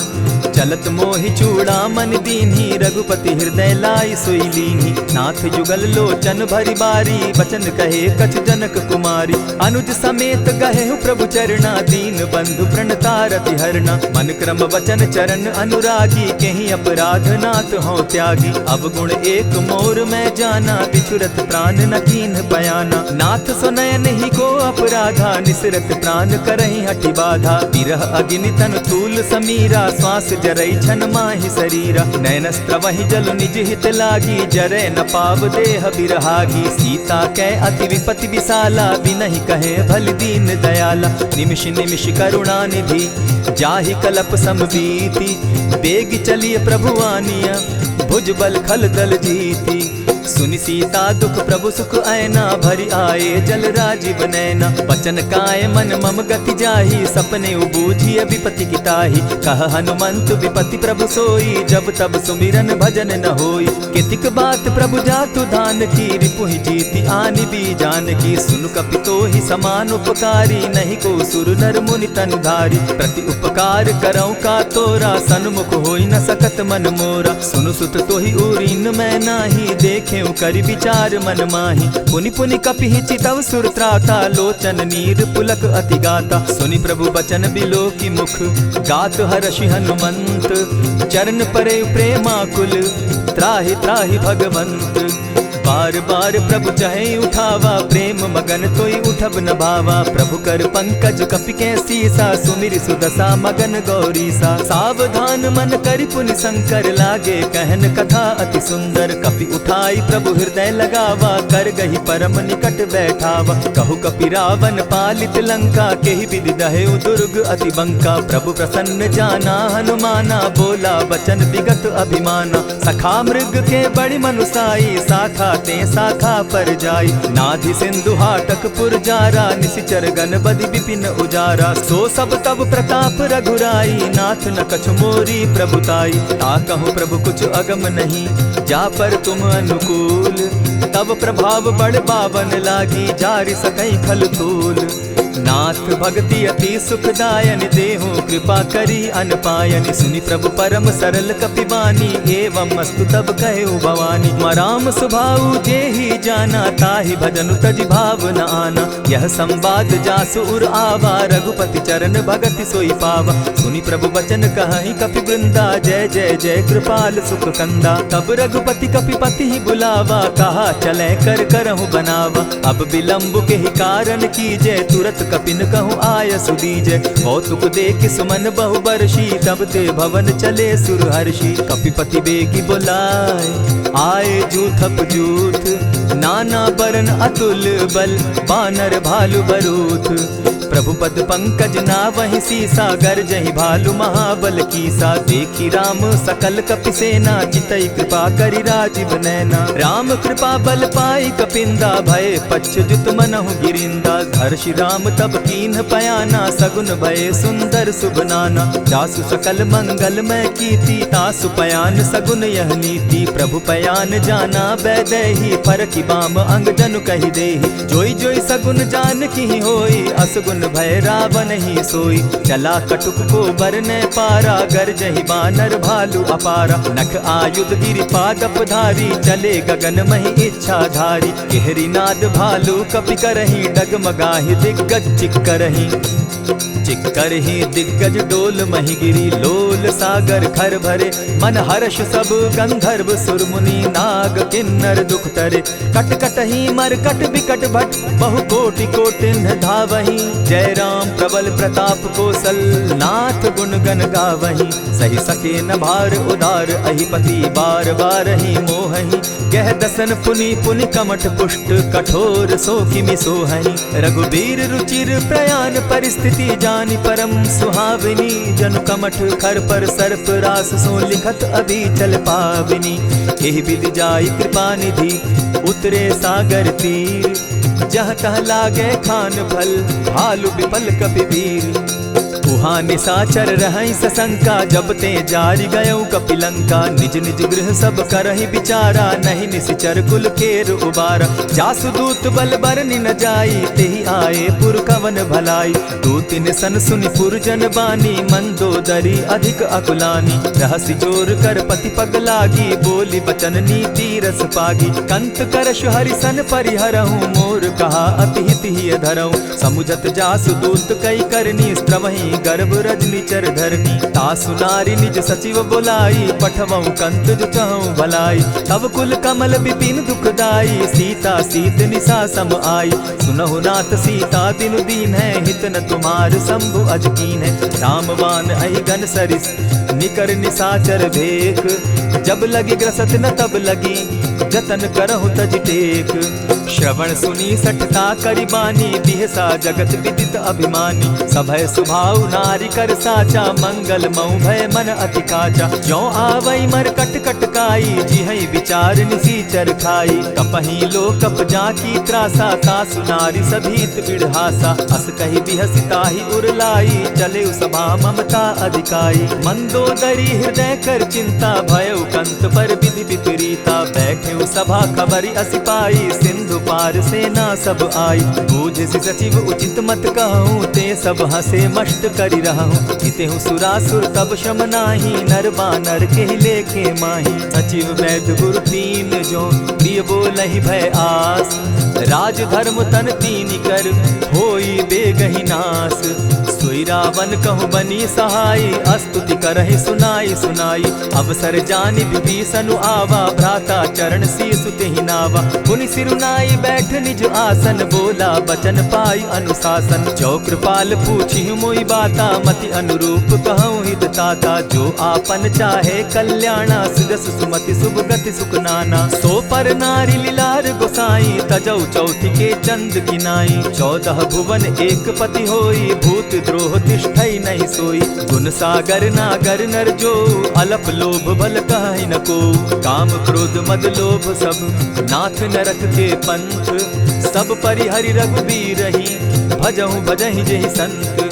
चलत मोहि चूड़ामन दीन्ही, रघुपति हृदय लाई सोई लीन्ही। नाथ जुगल लोचन भरी बारी, बचन कहे कछ जनक कुमारी। अनुज समेत गहे प्रभु चरणा, दीन बंधु प्रणतारति हरना। मन क्रम वचन चरण अनुरागी, कहीं अपराध नाथ हो त्यागी। अब गुण एक मोर में जाना, बिछुरत प्राण न कीन्ह बयाना। नाथ सुनयन ही को अपराधा, निसरत प्राण करहि हठि बाधा। विरह अग्नि तन तूल समीरा, श्वास जरई छन माहि शरीरा। नयन स्त्रवहि जल निज हित लागी, जरै न पाव देह बिरहागी। सीता कै अति विपति विशाला, बिनहि कहे भल दीन दयाला। निमिष निमिष करुणा निधि, जाहि कलप समबीति। बेग चलिए प्रभु आनिया, भुज बल खल दल जीती। सुनि सीता दुख प्रभु सुख ऐना, भरि आए जल राजीव नैना। वचन काय मन मम गति जाहि, सपने बूझिय विपति किताहि। कह हनुमंत विपति प्रभु सोई, जब तब सुमिरन भजन न होई। कितिक बात प्रभु जातु धान की, रिपुहि जीति आनि भी जान की। सुन कपितो ही समान उपकारी, नहीं को सुर नर मुनि तन धारी। प्रति उपकार करौ का तोरा, सन्मुख होई न सकत मन मोरा। सुनु सुत तोहि उरीन मैं नाही, देखे करि विचार मन माही। पुनि पुनि कपिहि चितव सुर त्राता, लोचन नीर पुलक अति गाता। सुनि प्रभु बचन बिलो की मुख, गात हर्षि हनुमंत। चरण परे प्रेमाकुल, त्राहि त्राहि भगवंत। बार बार प्रभु चहे उठावा, प्रेम मगन तोई उठब न भावा। प्रभु कर पंकज कपि के सीसा, सुमिर सुदशा मगन गौरीसा। सावधान मन करि पुनि शंकर, लागे कहन कथा अति सुंदर। कपि उठाई प्रभु हृदय लगावा, कर गही परम निकट बैठावा। कहु कपि रावण पालित लंका, केहि विधि दहेउ दुर्ग अति बंका। प्रभु प्रसन्न जाना हनुमाना, बोला बचन विगत अभिमाना। सखा मृग के बड़ी मनुसाई, साखा ते शाखा पर जाई। नाधि सिंधु हाटक पुरजारा, निशिचर गण बदि विपिन उजारा। सो सब तब प्रताप रघुराई, नाथ न कछु मोरी प्रभुताई। ताकहु प्रभु कुछ अगम नहीं, जा पर तुम अनुकूल। तब प्रभाव बड़ पावन लागी, जारि सकई खल तूल। नाथ भक्ति अति सुखदायन, देहु कृपा करी अनपायन। सुनि प्रभु परम सरल कपिबानी, एवं मस्तु तब कहेउ भवानी। मराम सुभाऊ जेहि जाना, ताहि भजनु तजि भाव न आना। यह संवाद जासु उर आवा, रघुपति चरण भगति सोई पावा। सुनि प्रभु बचन कहहि कपि वृंदा, जय जय जय कृपाल सुख कंदा। तब रघुपति कपिपति ही बुलावा, कहा चले कर करहु बनावा। अब विलंब के ही कारण कीजय, तुरत कपिन कहूँ आय सुदीजय। कौतुक देख सुमन बहु बरसी, तब ते भवन चले सुर हर्षि। कपिपति बेगी बुलाए, आए जूथप जूथ। नाना बरन अतुल बल, बानर भालु बरूथ। प्रभु पद पंकज नावहि सीसा, गर्जहि भालु महाबल कीसा। देखी राम सकल कपि सेना, चितई कृपा करि राजीव नैना। राम कृपा बल पाई कपिंदा, भय पच्युत मनहु गिरिंदा। हर्षि राम तब कीन्ह पयाना, सगुन भय सुंदर शुभ नाना। जासु सकल मंगल मैं कीति, तासु पयान सगुन यह नीति। प्रभु पयान जाना बैदेही, फरकि बाम अंग जनु कहि देहि। जोई जोई सगुन जान की होई, असगुन भय रावण ही सोई। चला कटुक को बरने पारा, गर्जहि बानर भालु अपारा। नख आयुध गिरि पादप धारी, चले गगन महि इच्छा धारी। केहरी नाद भालु कपि करहि, डगमगाहि दिग्गज चिक्करहि। चिक्करहि दिग्गज डोल महि गिरी, लोल सागर खर भरे। मन हर्ष सब गंधर्व सुर मुनि, नाग किन्नर दुख तरे। कट कटहि मरकट बिकट भट, बहु कोटि कोटिन्ह धावहि। जय राम प्रबल प्रताप कौशल, नाथ गुण गण गावहि। सही सके न भार उदार, अहिपति बार बार ही मोहहि। गह दसन पुनि पुनि कमठ पुष्ट, कठोर सो किमि सोहहि। रघुबीर रुचिर प्रयाण परिस्थिति, जानि परम सुहाविनी। जनु कमठ खर पर सर्प रास, सो लिखत अभी चल पाविनी। एहि विधि जाई कृपा निधि, उतरे सागर तीर। जह तह लागे खान फल, भालु विफल कपि वीर। उहाँ निशाचर रहई सशंका, जब ते जारी गयऊ कपिलंका। निज निज गृह सब करहि विचारा, नहीं निशिचर कुल केर उबारा। जासुदूत बल बरनि न जाई, तेहि आए पुर कवन भलाई। दूतिन सन सुनि पुरजन बानी, मंदोदरी अधिक अकुलानी। रहसि जोर कर पति पग लागी, बोली बचन नीति रस पागी। कंत करश हरिसन परिहरहूँ, मोर कहा अति हित ही धरऊँ। समुझत जासुदूत कई करनी, स्त्रवहि गर्भ रजनी चर धरनी। तासु नारी निज सचिव बोलाई, पठवऊँ कंत जो चहऊँ भलाई। तब कुल कमल विपिन दुखदाई, सीता सीत निशा सम आई। सुनहु नाथ सीता दिनु दीन है, हित न तुम्हार शंभु अजकीन है। रामवान अहिगन सरिस निकर निशाचर भेक, जब लगी ग्रसत न तब लगी, जतन करहु तज टेक। श्रवण सुनी सठता करिबानी, बिहसा जगत विदित अभिमानी। सभय सुभाव नारी कर साचा, मंगल मऊ भय मन अति काचा। ज्यों आवई मर कट कटकाई, जिहई विचार निसीचर खाई। कपही लो कप जाकी त्रासा, तासु नारी सभीत बिढ़ासा। अस कही बिहसिताहि उरलाई, चले सभा ममता अधिकाई। मंदोदरी हृदय कर चिंता, भयउ कंत पर विधि विपरीता। बैठे सभा खबरी असी पाई, सिंधु पार सेना सब आई। बूझसि सचिव उचित मत कहूँ, ते सब हसे मष्ट करि रहूँ। हितेहु सुरासुर तब शम नाही, नर बानर के लेखे माही। सचिव वैद्य गुरु तीन जो, प्रिय बोलहि भय आस। राज धर्म तन तीन कर, होई बेगहि नास। सोई रावण कहु बनी सहाई, अस्तुति करहि सुनाई सुनाई। अवसर जानि विभीषण आवा, भ्राता चरण शीसु तेहि नावा। पुनि सिरुनाई बैठ निज आसन, बोला बचन पाई अनुशासन। जो कृपाल पूछि मोई बाता, मति अनुरूप कहूँ हित ताता। जो आपन चाहे कल्याणा, सिदस सुमति शुभ गति सुख नाना। सो पर नारी लीलार गोसाई, तजौ चौथि के चंद किनाई। 14 भुवन एक पति होई, भूत द्रोह तिष्ठई नहीं सोई। गुण सागर नागर नर जो, अलप लोभ बल कहि न को। काम क्रोध मद लोभ सब, नाथ नरक के पंथ। सब परिहरि रघुबीरहि, भजहु भजहि जेहि संत।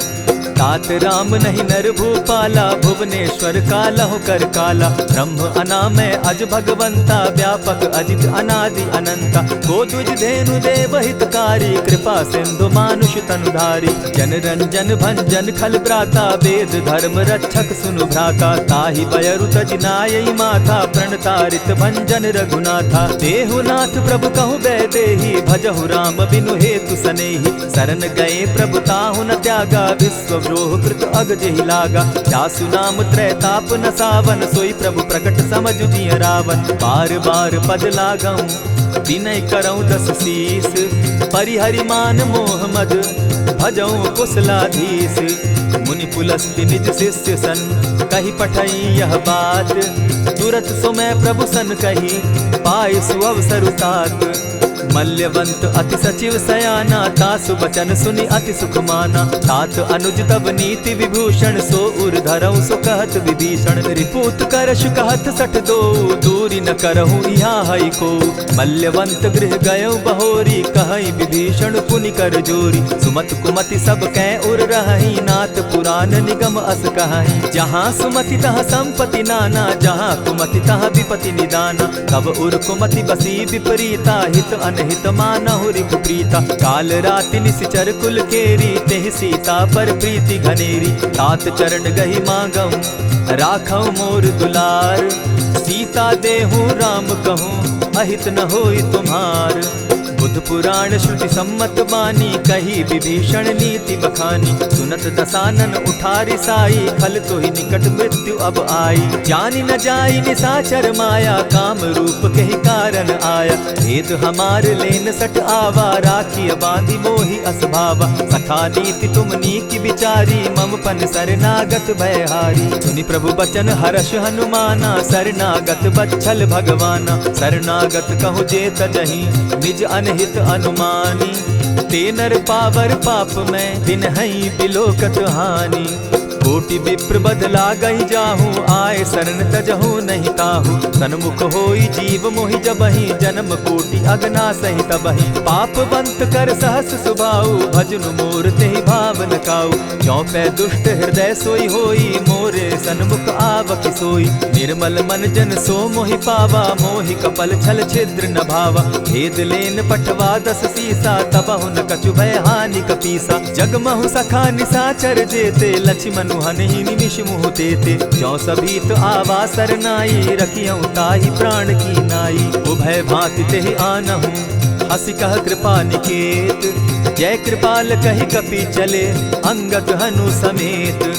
तात राम नहीं नर भूपाला, भुवनेश्वर कालहु कर काला। ब्रह्म अनामय अज भगवंता, व्यापक अजित अनादि अनंता। को तुझ धेनु देव हितकारी, कृपा सिंधु मानुष तनुधारी। जन रंजन भंजन खल भ्राता, वेद धर्म रक्षक सुनु भ्राता। ताहि बयरु तज नायई माथा, प्रणतारित भंजन रघुनाथा। देहुनाथ प्रभु कहु बैदेहि, भजहु राम बिनु हेतु सनेहि। शरण गए प्रभु ताहु न त्यागा, विश्व द्रोह कृत अग जेहि लागा। जासु नाम त्रैताप न सावन, सोई प्रभु प्रकट समझ जिय रावण। बार बार पद लागऊं, विनय करऊं 10 शीस। परिहरि मान मोह मद, भजऊं कुशलाधीश। मुनि पुलस्ति निज शिष्य सन, कही पठई यह बात। तुरत सो मैं प्रभु सन कही, पाई सुअवसर तात। मल्यवंत अति सचिव सयाना, तासु बचन सुनि अति सुख माना। तात अनुज तब नीति विभूषण, सो उर धरऊं सो कहत विभीषण। रिपुत करश कहत सठ दो, दूरी न करहूँ यहाँ हई को। मल्यवंत गृह गयऊ बहोरी, कहई विभीषण पुनि कर जोरी। सुमत कुमति सब कै उर रहई, नाथ पुराण निगम अस कहई। जहाँ सुमति तहाँ संपत्ति नाना, जहाँ कुमति तहाँ विपति निदाना। तब उर कुमति बसी विपरीता, हित अनहित मानहु रिपु प्रीता। काल राति निशिचर कुल केरी, तेहि सीता पर प्रीति घनेरी। तात चरण गहि मांगऊं, राखऊं मोर दुलार। सीता देहूँ राम कहूँ, अहित न होई तुम्हार। बुध पुराण श्रुति सम्मत बानी, कही विभीषण नीति बखानी। सुनत दसानन उठारी साई, खल तो ही निकट मृत्यु अब आई। जानी न जाई निशाचर माया, काम रूप के ही कारण आया। भेद हमार लेन सट आवा, राखी बांधी मोहि असभावा। सखा नीति तुम नीति विचारी, मम पन शरणागत भयहारी। सुनि प्रभु बचन हर्ष हनुमाना, शरणागत बच्छल भगवाना। शरणागत कहु जे तजहि, निज अनहित अनुमानी। ते नर पावर पाप में, दिन हई बिलोकत हानि। कोटि विप्र बदला गई जाहू, आए शरण तजहू नहीं ताहू। सन्मुख होई जीव मोहि जबहि, जन्म कोटि अगना सही तबहि। पापवंत कर सहस सुभाऊ, भजनु मोर तेहि भाव न काऊ। चौपै दुष्ट हृदय सोई होई, मोरे सन्मुख आवक सोई। निर्मल मन जन सो मोहि पावा, मोहि कपल छल छिद्र न भावा। भेद लेन पठवा दस सीसा, तबहु न कछु भय हानि कपीसा। जगमहु सखा निसाचर जेते, लक्ष्मण हनहि निमिष मुह तेते। जो सभीत आवा सरनाई, रखियऊ ताहि प्राण की नाई। उभय भांति तेहि आनहु, हसि कह कृपा निकेत। जय कृपाल कहि कपि चले, अंगद हनु समेत।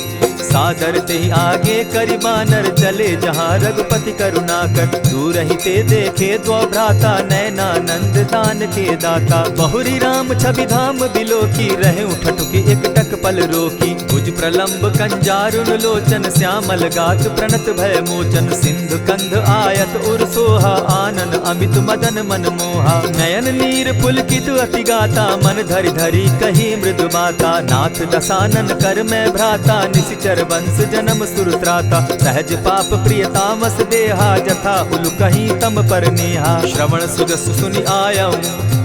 सादर तेहि आगे करि बानर, चले जहाँ रघुपति करुणाकर। दूर ही ते देखे द्वौ भ्राता, नयनानंद दान के दाता। बहुरी राम छवि धाम बिलोकी, रहे उठटुकी एक टक पल रोकी। भुज प्रलंब कंजारुन लोचन, श्यामल गात प्रणत भय मोचन। सिंधु कंध आयत उर सोहा, आनन अमित मदन मन मोहा। नयन नीर पुलकित अति गाता, मन धरि धरि कही मृदु बाता। नाथ दसानन कर मैं भ्राता, निशिचर वंश जन्म सुरत्राता। सहज पाप प्रियतामस देहा, जथा उलु कहीं तम पर नेहा। श्रवण सुजस सुनि आयऊ,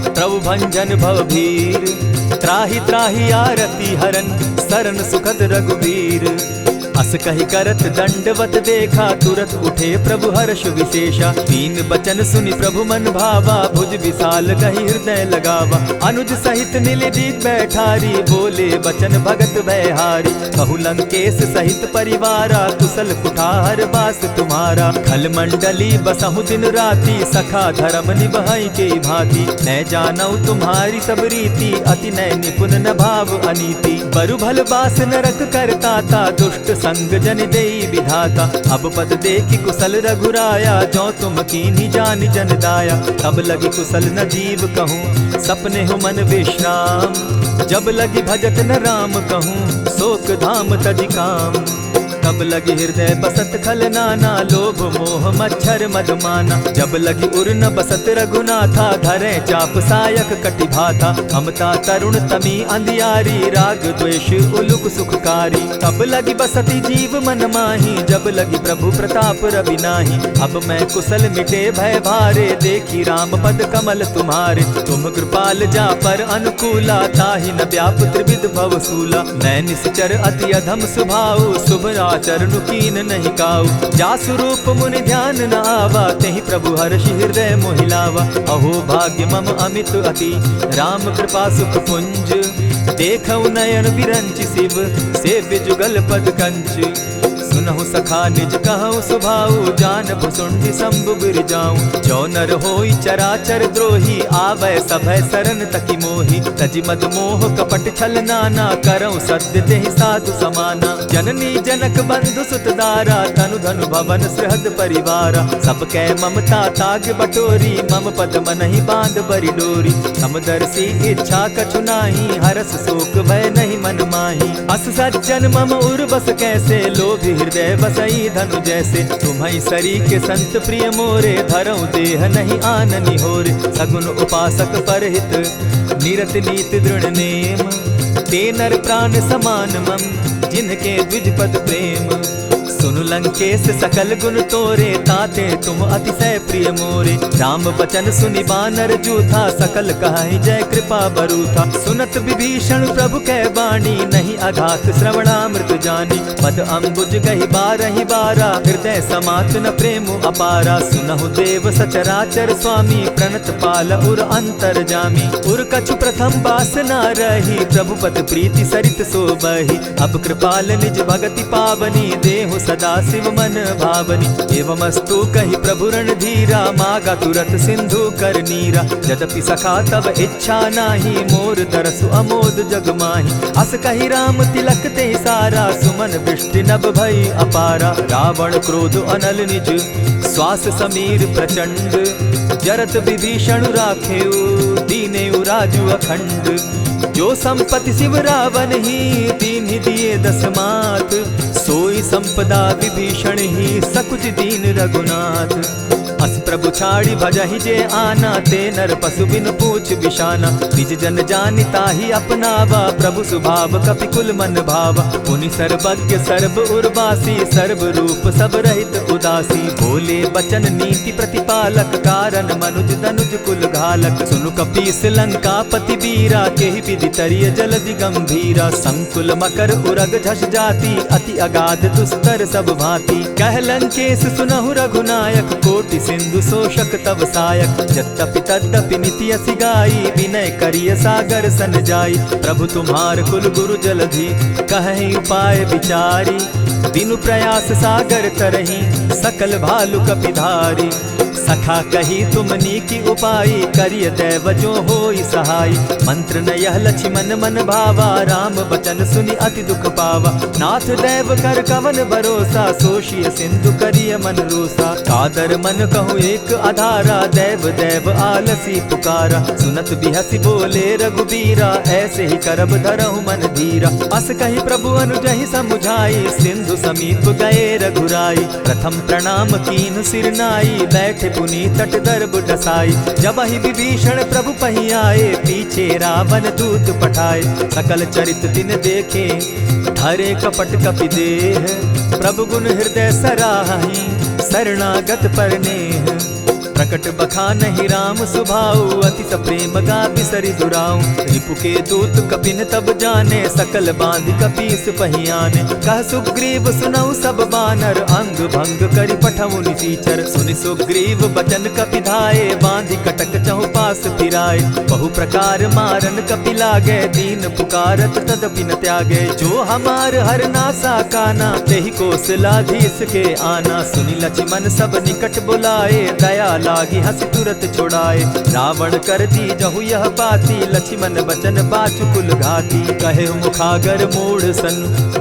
प्रभु भंजन भव भीर। त्राहि त्राहि आरती हरन, सरन सुखद रघुवीर। अस कहि करत दंडवत देखा, तुरत उठे प्रभु हर्ष विशेषा। तीन बचन सुनि प्रभु मन भावा, भुज विशाल कहि हृदय लगावा। अनुज सहित नीलदीप बैठारी, बोले बचन भगत भयहारी। कहु लंकेश सहित परिवारा, कुशल कुठार बास तुम्हारा। खल मंडली बसहु दिन राति, सखा धर्म निभाई के भांति। न जानऊ तुम्हारी सब रीति, अति नय निपुण न भाव अनीति। बरु भल बास नरक करताता, दुष्ट संग जन देई विधाता। अब पद देखि कुशल रघुराया, जो तुम कीन्ही जानि जन दाया। तब लगी कुशल न जीव कहूँ, सपने हो मन विश्राम। जब लगी भजत न राम कहूँ, शोक धाम तजि काम। तब लगी हृदय बसत खल नाना, लोभ मोह मच्छर मधुमाना। जब लगी उर न बसत रघुनाथा, धरे चाप सायक कटि भाथा। ममता तरुण तमी अंधियारी, राग द्वेष उलुक सुखकारी। तब लगी बसती जीव मन माही, जब लगी प्रभु प्रताप रवि नाही। अब मैं कुशल मिटे भय भारे, देखी राम पद कमल तुम्हारे। तुम कृपाल जा पर अनुकूला, ताहि न व्याप त्रिविध भव सूला। मैं निश्चर अति अधम स्वभाव, शुभ चरणु कीन नहीं काऊ। जासु रूप मुनि ध्यान न आवा, तेहि प्रभु हर्षि हृदय मोहिलावा। अहो भाग्य मम अमित अति, राम कृपा सुख पुंज। देखऊ नयन विरंचि शिव, सेव्य जुगल पद कंच। सुनहु सखा निज कहु सुभाऊ, जान भुसुंडि शंभु गिर जाऊं। जो नर होई चराचर द्रोही, आवे सभय सरन तकी मोही। तजि मद मोह कपट छल नाना, करऊं सत्य तेहि साधु समाना। जननी जनक बंधु सुत दारा, तनु धनु भवन सृहद परिवारा। सब कै ममता ताग बटोरी, मम पद मनहि बांध बरि डोरी। समदर्शी इच्छा कछु नाही, हरस शोक भय नहीं मन माही। अस सज्जन मम उर बस कैसे, लोभी हृदय बसई धनु जैसे। तुम्हि सरी के संत प्रिय मोरे, धरऊं देह नहीं आननि होरे। सगुन उपासक परहित, निरत नीति दृढ़ नेम। ते नर प्राण समान मम, जिनके द्विज पद प्रेम। सुनु लंकेश सकल गुण तोरे, ताते तुम अतिशय प्रिय मोरे। राम बचन सुनि बानर जूथा, सकल कहाहि जय कृपा बरूथा। सुनत विभीषण प्रभु कै बाणी, नहीं अघात श्रवणामृत जानी। पद अम्बुज गहि बारहि बारा, हृदय समात न प्रेम अपारा। सुनहु देव सचराचर स्वामी, प्रणत पाल उर अंतर जामी। उर कछु प्रथम बास न रही, प्रभु पद प्रीति सरित सोबहि। अब कृपाल निज भगति पावनी, देहु सदा शिव मन भावनी। एवमस्तु कहि प्रभु रणधीरा, मागा तुरत सिंधु कर नीरा। यद्यपि सखा तब इच्छा नाही, मोर दरसु अमोद जग माही। अस कहि राम तिलक ते सारा, सुमन वृष्टि नभ भई अपारा। रावण क्रोध अनल निज, श्वास समीर प्रचंड। जरत विभीषण राखेउ, दीनेउ राजु अखंड। जो संपत्ति शिव रावण ही, दीन्हि दिए दस मात। सोई संपदा विभीषण ही, सकुच दीन रघुनाथ। अस प्रभु छाड़ी भजहि जे आना, ते नर पशु बिन पूज पूछ बिशाना। निज जन जानिता ही अपनावा, प्रभु स्वभाव कपि कुल मन भावा। मुनि सर्वज्ञ सर्व उर्वासी, सर्व रूप सब रहित उदासी। बोले बचन नीति प्रतिपालक, कारण मनुज दनुज कुल घालक। सुनु कपीस लंकापति वीरा, केहि विधि तरिय जलधि गंभीरा। संकुल मकर उरग झष जाति, अति अगाध दुस्तर सब भांति। कह लंकेश सुनहु रघुनायक, कोटि सिंधु शोषक तव सायक। यद्यपि तद्यपि निति असि गाई, विनय करिय सागर सन जाई। प्रभु तुम्हार कुल गुरु जलधि, कहि उपाय विचारी। बिनु प्रयास सागर तरही, सकल भालु कपिधारी। सखा कही तुमनी की उपाई, करिय दैव जो होई सहाय। मंत्र न यह लक्ष्मण मन भावा, राम बचन सुनि अति दुख पावा। नाथ दैव कर कवन भरोसा, सोषिय सिंधु करिय मन रोसा। कादर मन कहूँ एक आधारा, दैव दैव आलसी पुकारा। सुनत बिहसी बोले रघुबीरा, ऐसे ही करब धरहु मन धीरा। अस कही प्रभु अनुजहि समुझाई, सिंधु समीप गए रघुराई। प्रथम प्रणाम कीन सिर नाई, बैठे पुनि तट दर्ब डसाई। जब ही विभीषण प्रभु पही आए, पीछे रावण दूत पठाए। सकल चरित दिन देखे, धरे कपट कपि देह। प्रभु गुण हृदय सराहि, शरणागत परनेह। प्रकट बखानहि राम सुभाऊ, अति सप्रेम गा बिसरि दुराऊ। रिपु के दूत कपिन तब जाने, सकल बांधि कपीस पहियाने। कह सुग्रीव सुनऊ सब बानर, अंग भंग करि पठऊ निसीचर। सुनि सुग्रीव बचन कपि धाये, बांधि कटक चहु पास फिराए। बहु प्रकार मारन कपि लागे, दीन पुकारत तदपि न त्यागे। जो हमार हर नासा काना, तेहि कौशलाधीश के आना। सुनि लक्ष्मण सब निकट बुलाए, दया लागी हंसी तुरत छुड़ाए। रावण कर दी जहु यह पाती, लक्ष्मण बचन बाचु कुल घाती। कहे मुखागर मूढ़ सन,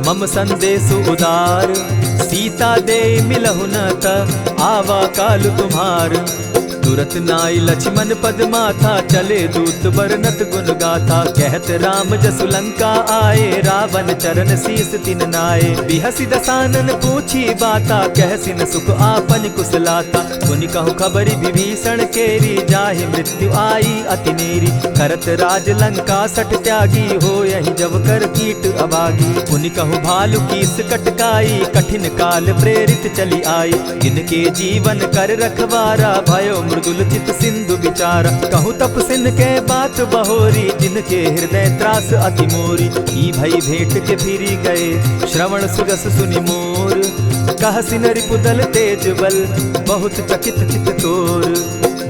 मम संदेश उदार। सीता दे मिलहु न त, आवा काल तुम्हार। तुरत नाई लक्ष्मण पद माथा, चले दूत बरनत गुण गाथा। कहत राम जसु लंका आए, रावण चरण शीस तिन नाए। बिहसी दसानन पूछी बाता, कहसिन सुख आपन कुशलाता। सुनि कहु खबरि विभीषण केरी, जाहि मृत्यु आई अति नेरी। करत राज लंका सठ त्यागी, हो यही जब कर कीट अभागी। पुनि कहु भालु कीस कटकाई, कठिन काल प्रेरित चली आई। जिनके जीवन कर रखवारा, भयो मृदुल चित सिंधु विचारा। कहूँ तपसिन के बात बहोरी, जिनके हृदय त्रास अति मोरी। ई भई भेंट के फिरी गए, श्रवण सुरस सुनि मोर। कहसिन रिपुदल तेज बल, बहुत चकित चित तोर।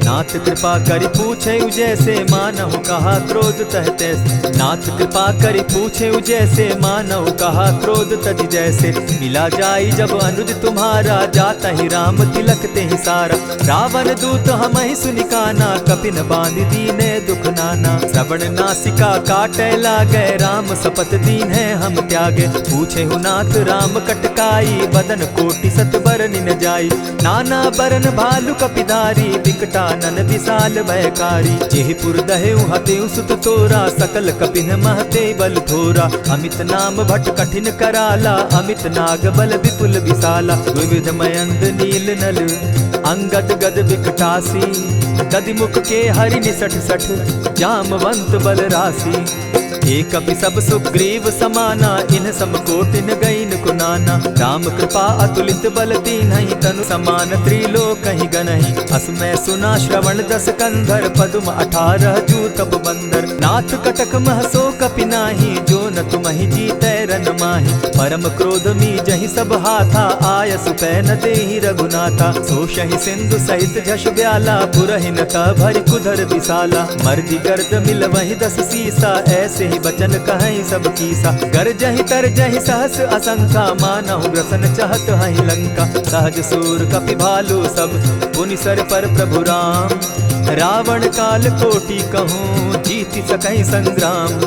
नाथ कृपा करि पूछे जैसे, मानहु कहा क्रोध तह तैसे। नाथ कृपा करि पूछे जैसे, मानहु कहा क्रोध तज जैसे। मिला जाई जब अनुज तुम्हारा, जाता ही राम तिलक ते ही सारा। रावण दूत हम ही सुनि काना, कपिन बांधि दीने दुख नाना। श्रवण नासिका काटे लागे, राम शपथ दीन है हम त्यागे। पूछे हु नाथ राम कटकाई, बदन कोटि सत बरनि न जाई। नाना बरन भालु कपिधारी, विकटा नन विशाल भयकारी। जेहिपुर दहेउ हतेउ सुत तोरा, सकल कपिन महते बल थोरा। अमित नाम भट कठिन कराला, अमित नाग बल विपुल विशाला। विविध मयंद नील नल, अंगद गद विकटासी। गदि मुख के हरि निसठ सठ, जामवंत बल राशि। एक कपि सब सुग्रीव समाना, इन सम कोटिन गईन कुनाना। राम कृपा अतुलित बल दीन्हि, तनु समान त्रिलोक ही गनहि। अस मैं सुना श्रवण दस कंधर, पदुम 18 जूतब बंदर। नाथ कटक महसो कपि नाही, जो न तुमहि जीतै रन माहि। परम क्रोध मी जहि सब हाथा, आय सुपै न देहि रघुनाथा। सोषहि सिंधु सहित झष ब्याला, पुरहि न त भरि कुधर विशाला। मर्दि गर्द मिल वहि 10 सीसा, ऐसे ही बचन कहीं सब कीसा। गरजहि तरजहि सहस असंख्या, मानहु ग्रसन चहत हहि लंका। सहज सूर कपि भालु सब, पुनि सर पर प्रभु राम। रावण काल कोटि कहूँ, जीति सकहि संग्राम।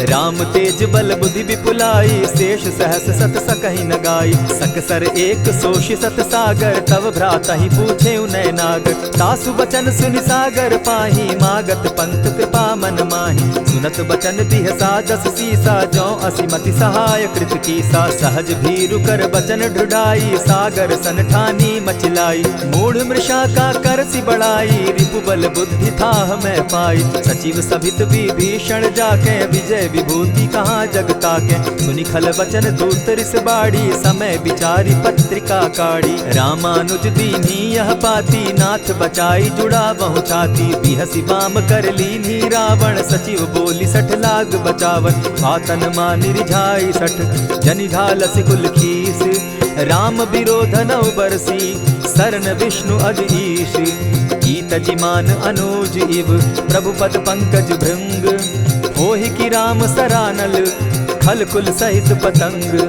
राम तेज बल बुद्धि विपुलाई, शेष सहस सत सकहि न गाई। सकसर एक सोषि सत सागर, तव भ्राता ही पूछे उनय नागर। तासु बचन सुनि सागर पाही, मागत पंत कृपा मन माही। सुनत बचन बिहसा दस सीसा, जौ असिमति सहाय कृत कीसा। सहज भीरु कर बचन ढुढ़ाई, सागर सन ठानी मचिलाई। मूढ़ मृषा का कर सी बढ़ाई, रिपु बल बुद्धि था मैं पाई। सचिव सभित विभीषण जाके, विजय विभूति कहाँ जगता के। सुनि खल बचन दूत रिस बाड़ी, समय विचारी पत्रिका काढ़ी। रामानुज दीन्ही यह पाती, नाथ बचाई जुड़ा बहु छाती। बिहसी बाम कर लीन्ही रावण, सचिव बोली सठ लाग बचावन। आतन मानि रिझाई सठ, जनि घालसि कुल खीस। राम विरोध नौ बरसी, शरण विष्णु अज ईश। कीत जिमान अनुज इव, प्रभु पद पंकज भृंग। होहि की राम सरानल, खल कुल सहित पतंग।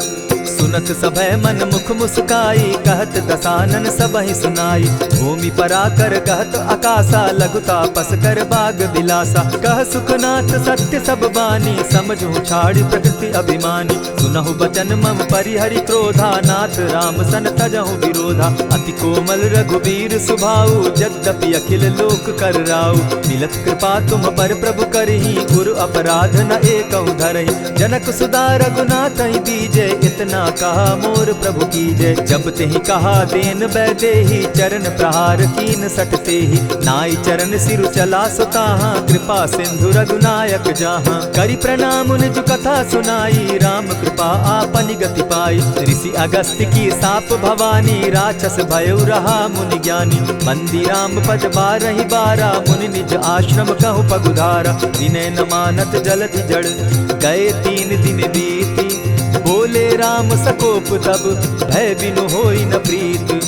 सुनत सभय मन मुख मुस्काई, कहत दसानन सबहि सुनाई। भूमि पराकर कहत आकाशा, लघु तापस कर बाग बिलासा। कह सुखनाथ सत्य सब बानी, समझू छाड़ी प्रकृति अभिमानी। सुनहु बचन मम परिहरि क्रोधा, नाथ राम सन तजहु विरोधा। अति कोमल रघुबीर सुभाऊ, जगदपि अखिल लोक कर राऊ। मिलत कृपा तुम पर प्रभु करही, गुरु अपराध न एकहु धरहि। जनक सुदा रघुनाथ ही दीजे, इतना कहा मोर प्रभु कीजे। जब तेहि कहा देन बैदेही, चरण प्रहार कीन सटते ही। नाई चरण सिरु चला सुताहा, कृपा सिंधु रघुनायक जाहा। करि प्रणाम निज कथा सुनाई, राम कृपा आपनि गति पाई। ऋषि अगस्त्य की साप भवानी, राक्षस भयउ रहा मुनि ज्ञानी। बंदी राम पद बारहि बारा, मुनि निज आश्रम कहु पगुधारा। विनय न मानत जलधि जड़, गए 3 दिन बीती। बोले राम सकोप तब, भय बिनु होई न प्रीत।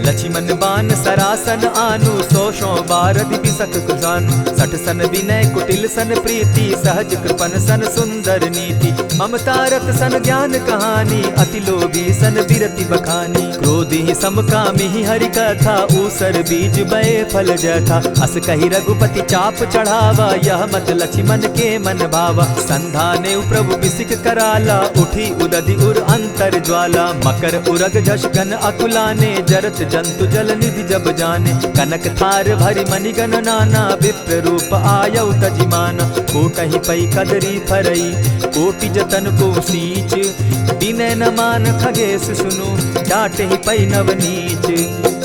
लक्ष्मण बान सरासन आनु, 100 बारधि बिसक कुजानु। 60 सन विनय कुटिल सन प्रीति, सहज कृपन सन सुंदर नीति। ममता रत सन ज्ञान कहानी, अति लोभी सन बिरति बखानी। क्रोधि समकामी हरि कथा, ऊसर बीज बये फल जथा। अस कहि रघुपति चाप चढ़ावा, यह मत लक्ष्मण के मन भावा। संधाने प्रभु बिसिक कराला, उठी उदधि उर अंतर ज्वाला। मकर उरग झष घन अकुलाने, जरत जंतु जल निधि जब जाने। कनक थार भरि मणिगण नाना, विप्र रूप आयौ तजिमाना। कोटहि पै कदरी फरई, कोटि जतन को सींच। विनय न मान खगेश सुनु, डांटहि पै नव नीच।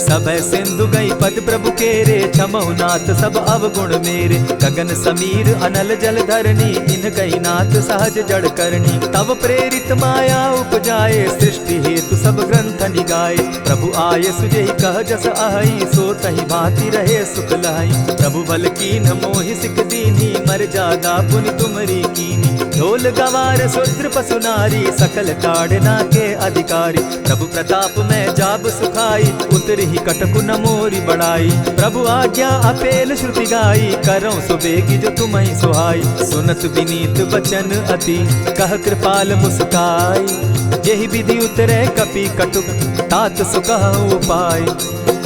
सभय सिंधु गई पद प्रभु केरे, क्षमहु नाथ सब अवगुण मेरे। गगन समीर अनल जल धरनी, इन कही नाथ सहज जड़ करनी। तब प्रेरित माया उपजाए, सृष्टि हेतु सब ग्रंथ निगाए। प्रभु आय सुजेहि कह जस अहई, सो तहि भांति रहे सुख लहई। प्रभु बल कीन मोहि सिख दीनी, मर जादा पुनि तुमरी कीनी। ढोल गवार शूद्र पशु नारी, सकल ताड़ना के अधिकारी। प्रभु प्रताप में जाब सुखाई, उतरि कटकु न मोरी बड़ाई। प्रभु आज्ञा अपेल श्रुति गाई, करौ सुबेगी जो तुम्हि सुहाई। सुनत विनीत बचन अति, कह कृपाल मुस्काई। जेहि विधि उतरे कपि कटुक, तात सुकहु उपाय।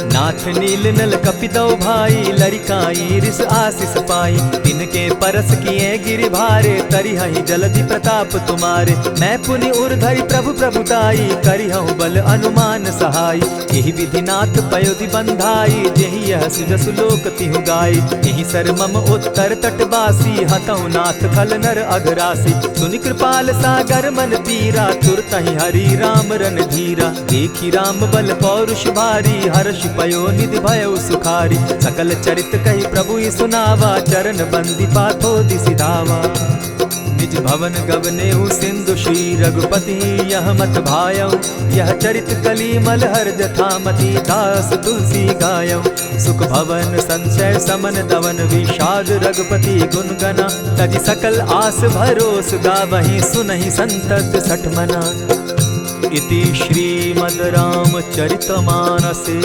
नाथ नील नल कपि दो भाई, लरिकाई रिस आशीष पाई। तिनके परस किए गिरि भारे, तरिहहि जलधि प्रताप तुम्हारे। मैं पुनि उर्धरि प्रभु प्रभुताई, करिहु बल अनुमान सहाय। एहि विधि नाथ पयोधि बंधाई, जेहि यह सुजसु लोक तिहु गाई। एहि सर मम उत्तर तटवासी, हतहु नाथ खल नर अघरासी। सुनि कृपाल सागर मन पीरा, तुरतहि हरि राम रन धीरा। देखी राम बल पौरुष भारी, हर्ष पयो निधि भयो सुखारी। सकल चरित कही प्रभु ही सुनावा, चरण बंदी पाथो दिसि धावा। निज भवन गवनेहु सिंधु श्री रघुपति, यह मत भायौ। यह चरित कली मलहर जथामति, दास तुलसी गायौ। सुख भवन संशय समन दवन, विषाद रघुपति गुण गना। तजि सकल आस भरोस, गावहि सुनहि संतत सठ मना। इति श्रीमद् रामचरितमानसे,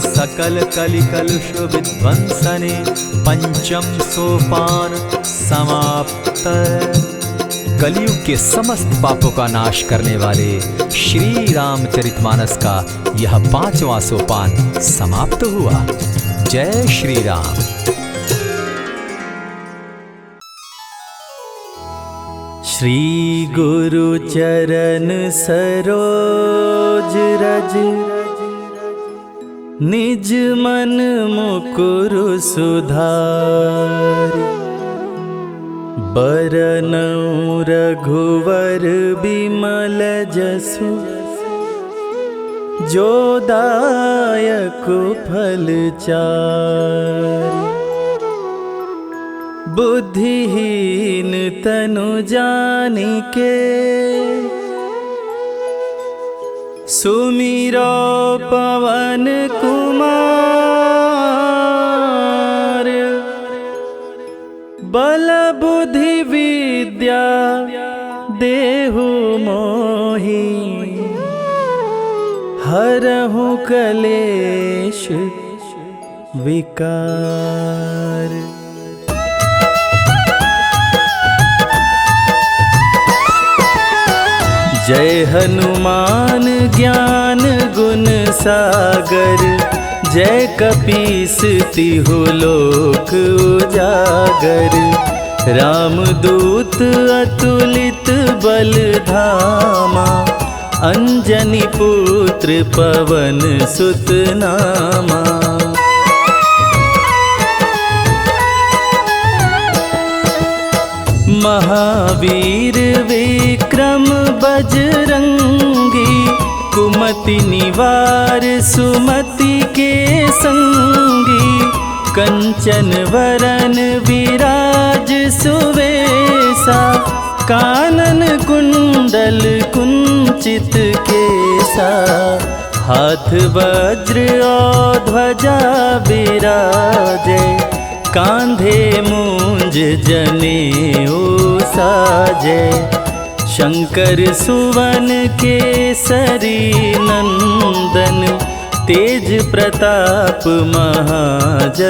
सकल कलि कलुष विध्वंसने। पंचम सोपान समाप्त। कलयुग के समस्त पापों का नाश करने वाले श्री रामचरितमानस का यह 5वां सोपान समाप्त हुआ। जय श्री राम। श्री गुरु चरण सरोज रज, निज मन मुकुरु सुधारि। बरनउँ रघुवर बिमल जसु, जो दायक फल चारि। बुद्धिहीन तनु जानिके, सुमिरो पवन कुमार। बल बुद्धि विद्या देहु मोहि, हरहु कलेश विकार। जय हनुमान ज्ञान गुण सागर, जय कपीस तिहु लोक उजागर। रामदूत अतुलित बल धामा, अंजनी पुत्र पवन सुत नामा। महावीर विक्रम बजरंगी, कुमति निवार सुमति के संगी। कंचन वरन विराज सुवेसा, कानन कुंडल कुंचित केसा। हाथ वज्र और ध्वजा बिराजे, कांधे मूंज जनेऊ साजे। शंकर सुवन केसरी नंदन, तेज प्रताप महाजगवंदन।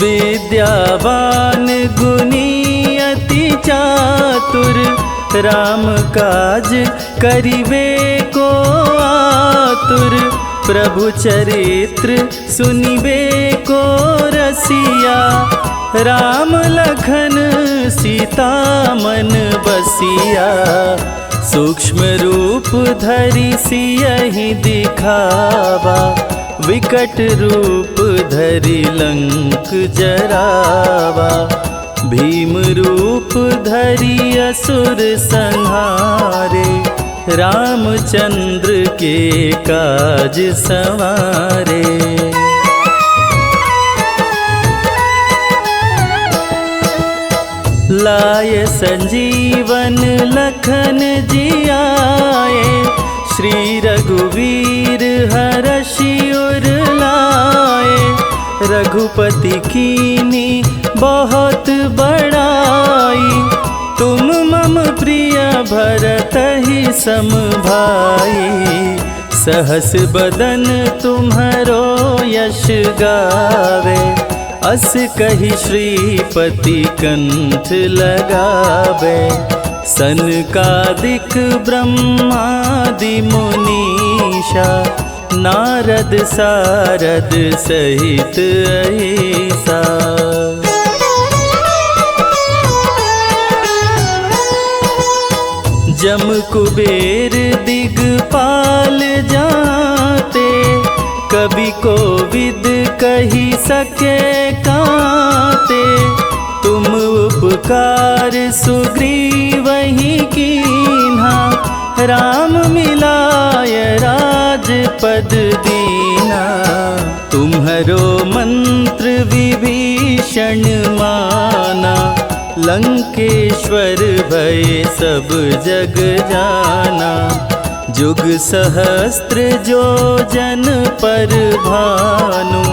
विद्यावान गुणी अति चातुर, राम काज करिवे को आतुर। प्रभु चरित्र सुनिबे को रसिया, राम लखन सीता मन बसिया। सूक्ष्म रूप धरि सियहि दिखावा, विकट रूप धरि लंक जरावा। भीम रूप धरि असुर संहारे, रामचंद्र के काज सवारे। लाय संजीवन लखन जियाए, श्री रघुवीर हरषि उर लाए। रघुपति कीनी बहुत बड़ाई, तुम मम प्रिय भरतहि सम भाई। सहस बदन तुम्हरो यश गावे, अस कहि श्रीपति कंठ लगावे। सनकादिक ब्रह्मादि मुनीषा, नारद सारद सहित अहिसा। जम कुबेर दिगपाल जाते, कवि कोविद कही सके काते। तुम उपकार सुग्रीवहि कीन्हा, राम मिलाय राजपद दीना। तुम्हरो मंत्र विभीषण माना, लंकेश्वर भय सब जग जाना। जुग सहस्त्र जो जन पर भानु,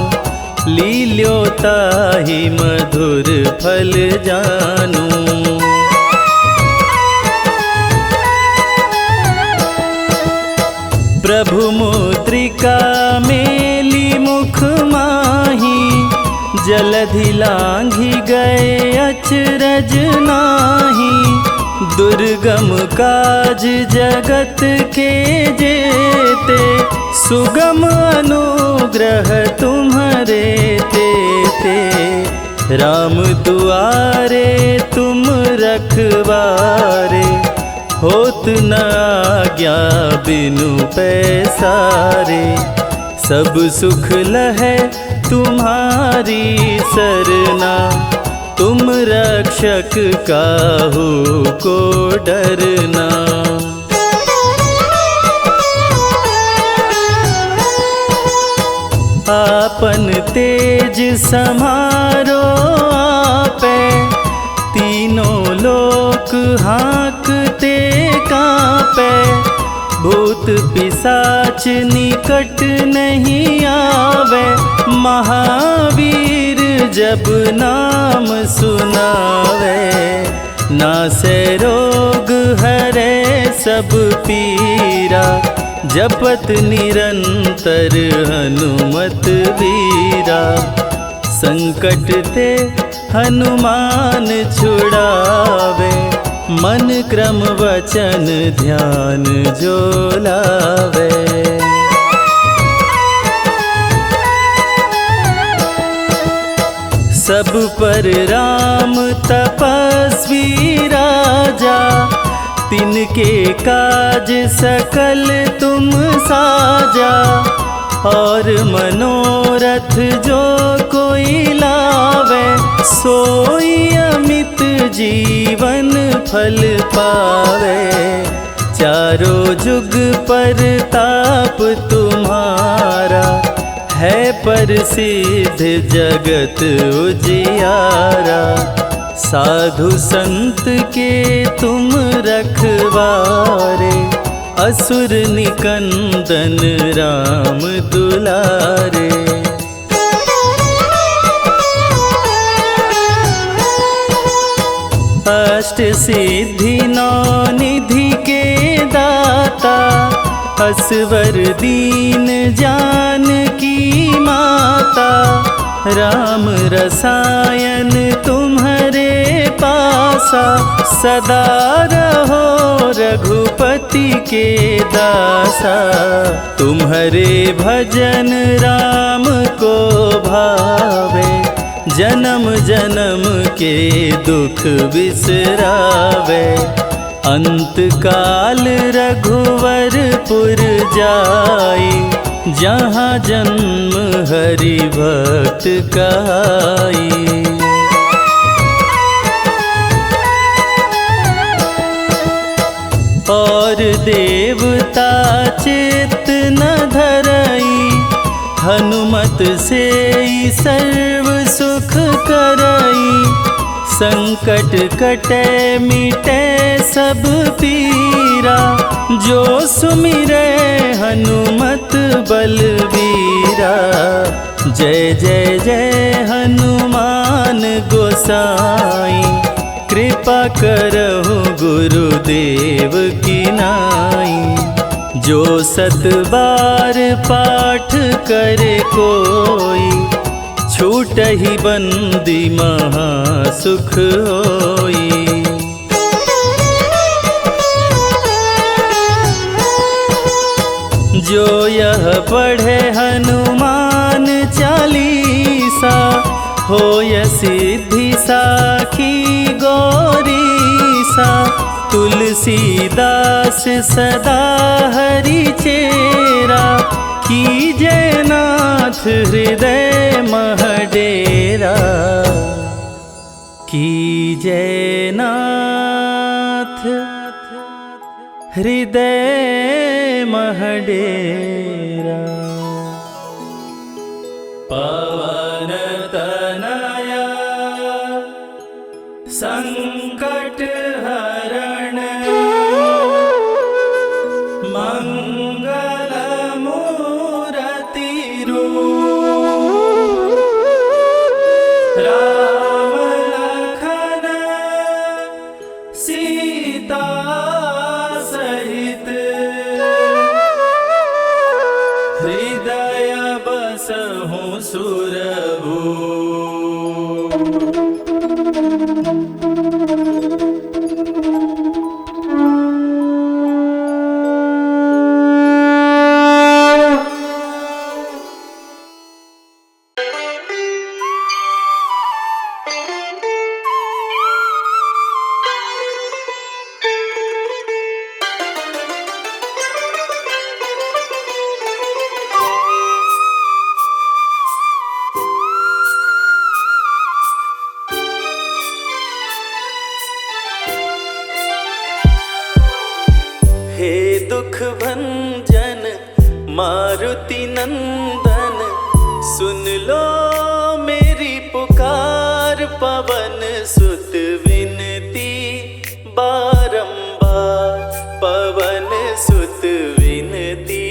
लील्योताहि मधुर फल जानू। प्रभु मुद्रिका मेली मुख माही, जलधि लांघि गए अचरज नाही। दुर्गम काज जगत के जेते, सुगम अनुग्रह तुम्हारे ते राम दुआरे तुम रखवारे, होत न आज्ञा बिनु पैसारे। सब सुख लहै तुम्हारी सरना, तुम रक्षक काहू को डरना। आपन तेज समारो आपे, तीनों लोक हाँकते कांपे। भूत पिशाच निकट नहीं आवे, महावीर जब नाम सुनावे। नासे रोग हरे सब पीरा, जपत निरंतर हनुमत वीरा। संकट ते हनुमान छुड़ावे, मन क्रम वचन ध्यान जो लावे। सब पर राम तपस्वी राजा, तिनके काज सकल तुम साजा। और मनोरथ जो कोई लावे, सोई अमित जीवन फल पावे। चारों जुग पर ताप तुम्हारा, है प्रसिद्ध जगत उजियारा। साधु संत के तुम रखवारे, असुर निकंदन राम दुलारे। अष्ट सिद्धि नौ निधि के दाता, असवर दीन जानकी माता। राम रसायन तुम्हारे पासा, सदा रहो रघुपति के दासा। तुम्हारे भजन राम को भावे, जन्म जन्म के दुख बिसरावे। अंत काल रघुवरपुर जाई, जहाँ जन्म हरि भक्त कहाई। और देवता चित्त न धरई, हनुमत से सर्व सुख करई। संकट कटे मिटे सब पीरा, जो सुमिरे हनुमत बलवीरा। जय जय जय हनुमान गोसाई, कृपा करहु गुरुदेव की नाई। जो सत बार पाठ करे कोई, छूटहि बंदी महा सुख होई। जो यह पढ़े हनुमान चालीसा, होय सिद्धि साखी गौरीसा। तुलसीदास सदा हरि चेरा, कीजय नाथ हृदय मह डेरा। कीजय नाथ हृदय मह डेरा। पवन तनया संकट हरण, मंगल मूरति रूप। राम लखन सीता सहित, हृदय बसहु सुरभूप। भंजन मारुति नंदन, सुन लो मेरी पुकार। पवन सुत विनती बारंबार, पवन सुत विनती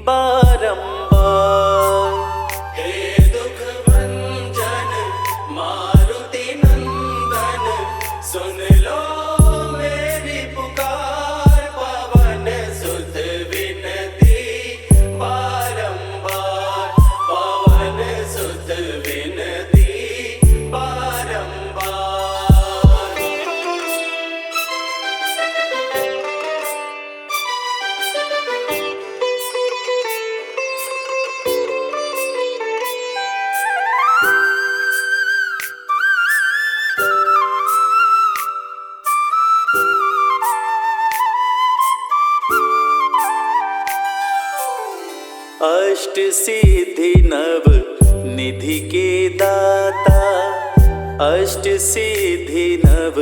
बारंबार। हे दुख भंजन मारुति नंदन, सुन लो मेरी पुकार। पवन सुत विनती बारंबार, पवन सुत विनती बारंबार। अष्ट सिद्धि नव निधि के दाता, अष्ट सिद्धि नव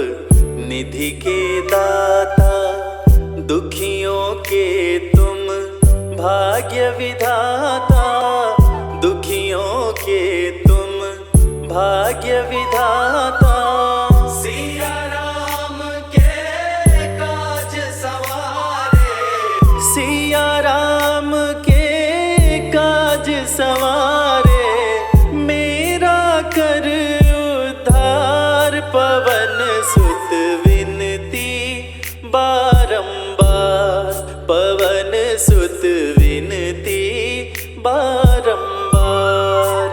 निधि के दाता। दुखियों के तुम भाग्य विधाता, दुखियों के तुम भाग्य विधाता। सिया राम के काज सवारे, सिया राम के काज सवारे। मेरा कर उद्धार, पवन सुत विनती बारंबार, पवन सुत विनती बारंबार।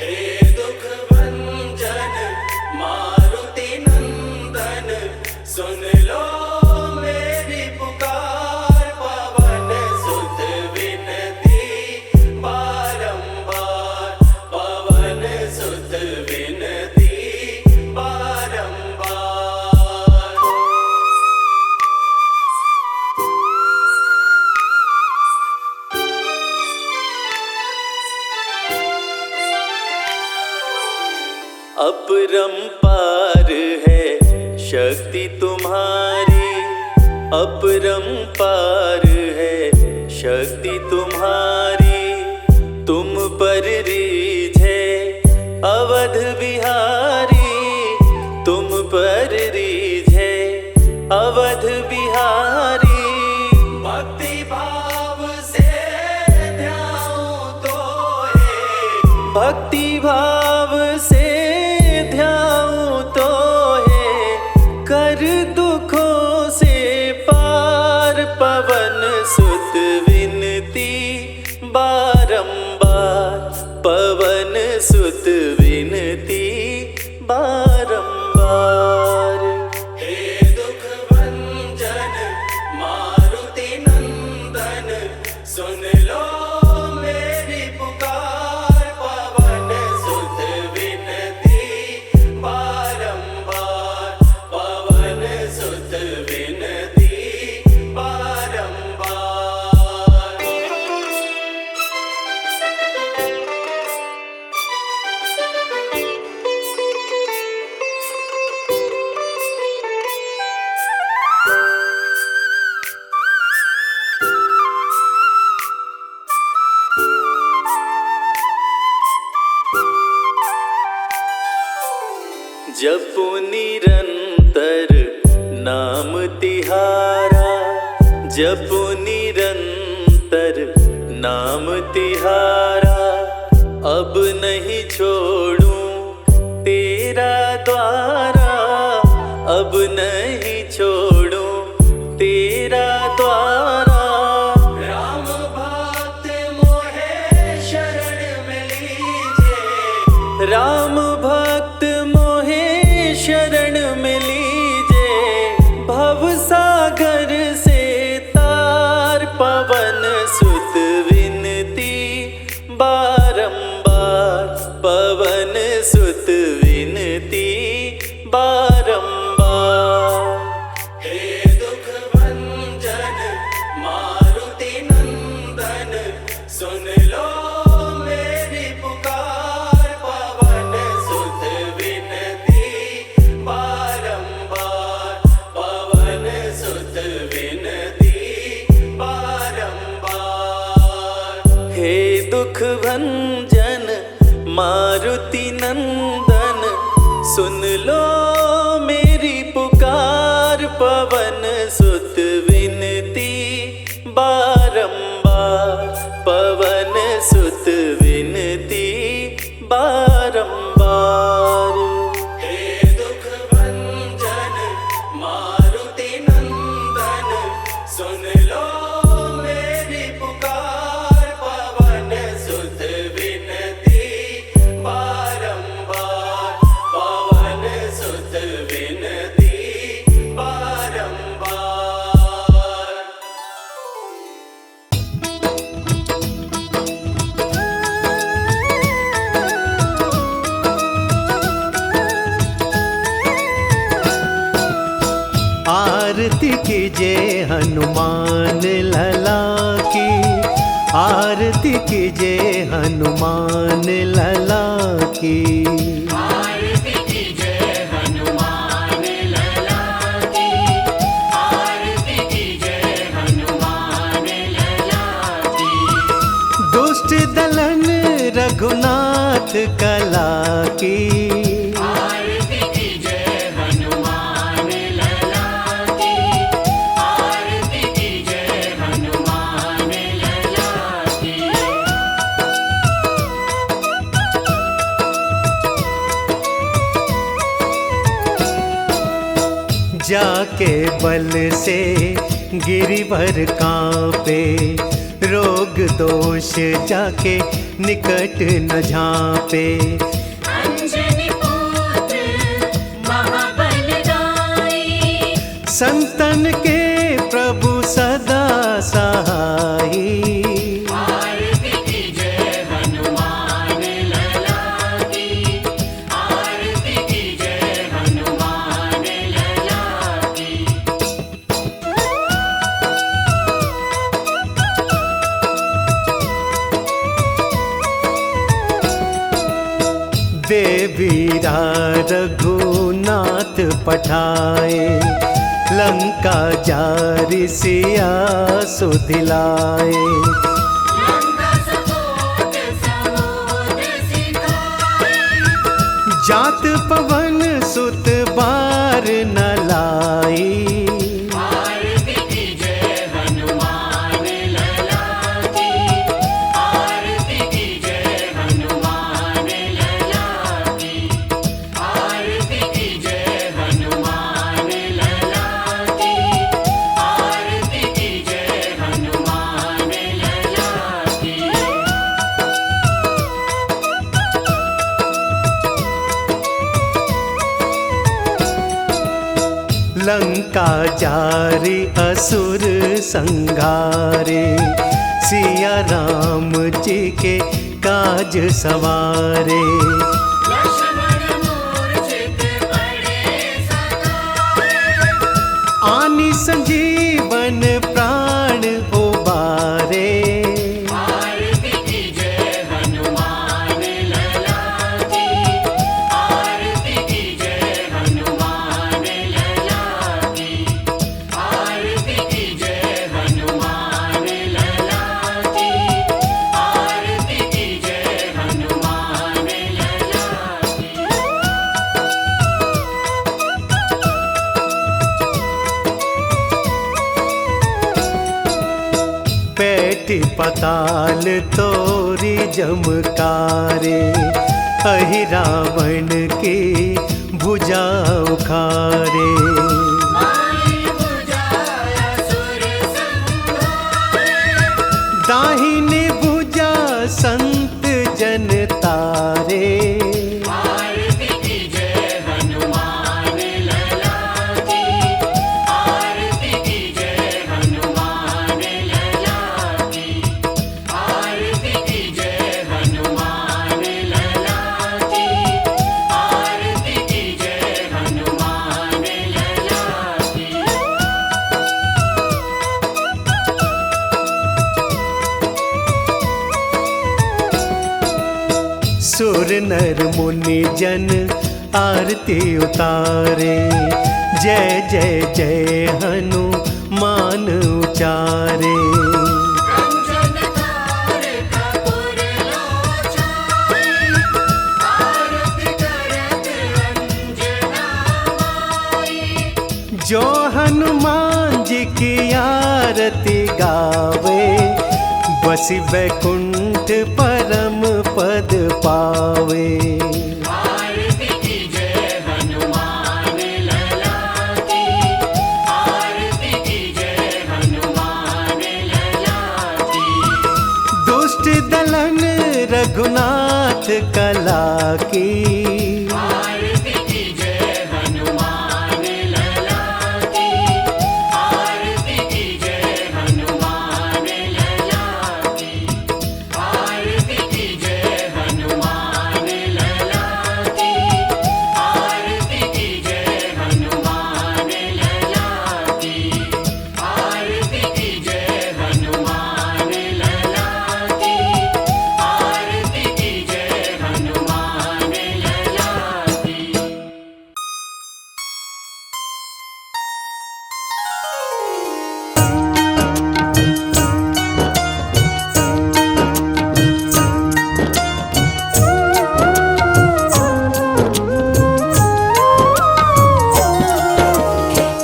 हे दुख भंजन मारुति नंदन, सुन लो मेरी पुकार। पवन सुत विनती बारंबार, पवन सुत विनती बारंबार। अपरंपार है शक्ति तुम्हारी, अपरंपार है शक्ति तुम्हारी। तुम पर रीझे अवध बिहारी, तुम पर रीझे अवध बिहारी। भक्ति भाव से ध्याऊं तो है, भक्ति भाव से ध्याऊं तो है। कर दुखों से पार, पवन सुत विनती बारंबार, पवन सुत विनती बारंबार। हे दुख भंजन मारुति नंदन, सुन लो मेरी पुकार। पवन सुत विनती बारंबार, पवन सुत विनती बारंबार। जपो निरंतर नाम तिहारा, जपो निरंतर नाम तिहारा। अब नहीं छोड़ूं तेरा द्वारा, अब नहीं छोड़ूं तेरा द्वारा। राम भक्त मोहे शरण में लीजे, राम भक्त मोहे शरण में लीजे। भव सागर से तार, पवन सुत विनती बारंबार, पवन सुत विनती बारंबार। हे दुख भंजन मारुति नंदन, सुन लो मेरी पुकार। पवन सुत विनती बारंबार, पवन सुत विनती बारंबार। मारुति नंदन सुन लो मेरी पुकार, पवन सुत विनती बारंबार, पवन सुत विनती बारंबार। हे दुख भंजन मारुति नंदन सुन लो मेरी पुकार, पवन सुत विनती बारंबार, पवन सुत विनती बारंबार। आरती कीजिए हनुमान लला की, आरती कीजिए हनुमान लला की। आरती कीजिए हनुमान लला की, आरती कीजिए हनुमान लला की। दुष्ट दलन रघुनाथ कला की, आरती कीजिए हनुमान लला की, आरती कीजिए हनुमान लला की। जाके बल से गिरिवर कांपे, रोग दोष जाके निकट न झांपे। अंजनी पुत्र महाबलदाई, संतन के प्रभु सदा सहाई। आरती कीजिए हनुमान लला की, आरती कीजिए हनुमान लला की। देवीरा रघुनाथ पठाए, लंका जारि सिया सुधिलाए। लंका सपोत समुद्र सिखाए, जात पवन सुत बार न लाई। आरती कीजिए हनुमान लला की, आरती कीजिए हनुमान लला की, आरती कीजिए हनुमान लला की, आरती कीजिए हनुमान लला की। लंका जारि असुर संघारे, सिया राम जी के काज सवारे। लक्ष्मण मूर्छित पड़े सकाए, आनि संजीवन प्राण उबारे। आरती कीजिए हनुमान लला की, आरती कीजिए हनुमान लला की, आरती कीजिए हनुमान लला की, आरती कीजिए हनुमान लला की। पैठ पताल तोरी जमकारे, अहि रावण की भुजा उखारे। माई बुझाया सुर संहारे, दाहिनी भुजा संत जन तारे। आरती कीजिए हनुमान लला की, आरती कीजिए हनुमान लला की, आरती कीजिए हनुमान लला की, आरती कीजिए हनुमान लला की। सुर नर मुनि जन आरती उतारे, जय जय जय हनुमान उचारे। कंचन थार कपूर लोचन, आरती गावे, बसी वैकुंठ परम पद पावे। आरती कीजिए हनुमान लला की, आरती कीजिए हनुमान लला की। दुष्ट दलन रघुनाथ कला की, आरती कीजिए हनुमान लला की, आरती कीजिए हनुमान लला की, आरती कीजिए हनुमान लला की, आरती कीजिए हनुमान लला की, आरती कीजिए हनुमान लला की, आरती कीजिए हनुमान लला की।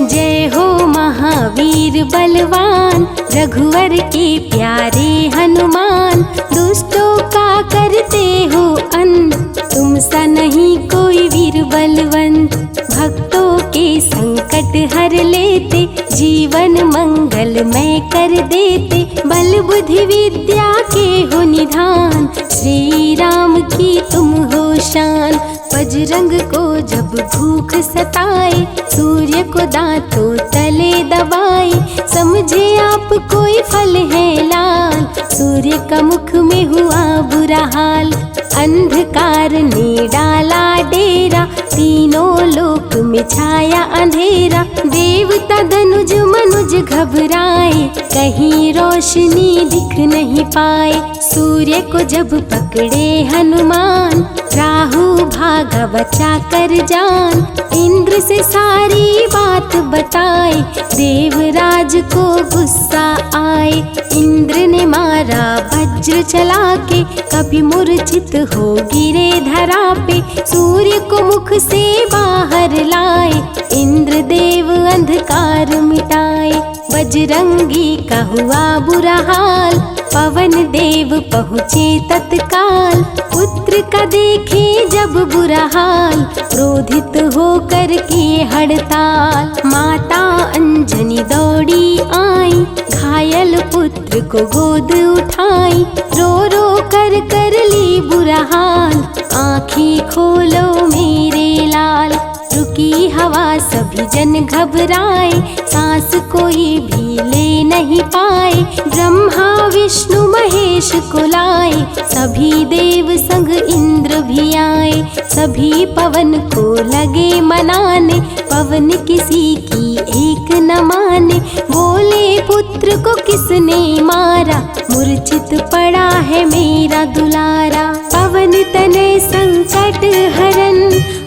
जय हो महावीर बलवान, रघुवर के प्यारे हनुमान। दुष्टों का करते हो अंत, तुम सा नहीं कोई वीर बलवंत। भक्तों के संकट हर लेते, जीवन मंगलमय कर देते। बल बुद्धि विद्या के हो निधान, श्री राम की तुम हो शान। बजरंग को जब भूख सताए, सूर्य को दांतों तले दबाए। समझे आप कोई फल है लाल, सूर्य का मुख में हुआ बुरा हाल। अंधकार ने डाला डेरा, तीनों लोक में छाया अंधेरा। देवता धनुज मनुज घबराए, कहीं रोशनी दिख नहीं पाए। सूर्य को जब पकड़े हनुमान, राहु भागा बचा कर जान। इंद्र से सारी बात बताए, देवराज को गुस्सा आए। इंद्र ने मारा वज्र चला के, कभी मूर्छित हो गिरे धरा पे। सूर्य को मुख से बाहर लाए, इंद्र देव अंधकार मिटाए। बजरंगी का हुआ बुरा हाल, पवन देव पहुँचे तत्काल। पुत्र का देखे जब बुरा हाल, क्रोधित होकर किए हड़ताल। माता अंजनी दौड़ी आई, घायल पुत्र को गोद उठाई। रो रो कर ली बुरा हाल, आँखें खोलो मेरे लाल। रुकी हवा सभी जन घबराए, सांस कोई भी ले नहीं पाए। ब्रह्मा विष्णु महेश को लाए, सभी देव संग इंद्र भी आए। सभी पवन को लगे मनाने, पवन किसी की एक न माने। बोले पुत्र को किसने मारा, मूर्छित पड़ा है मेरा दुलारा। पवन तनय संकट हरन,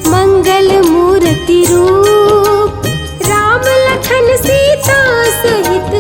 मंगल मूर्ति रूप। राम लखन सीता सहित,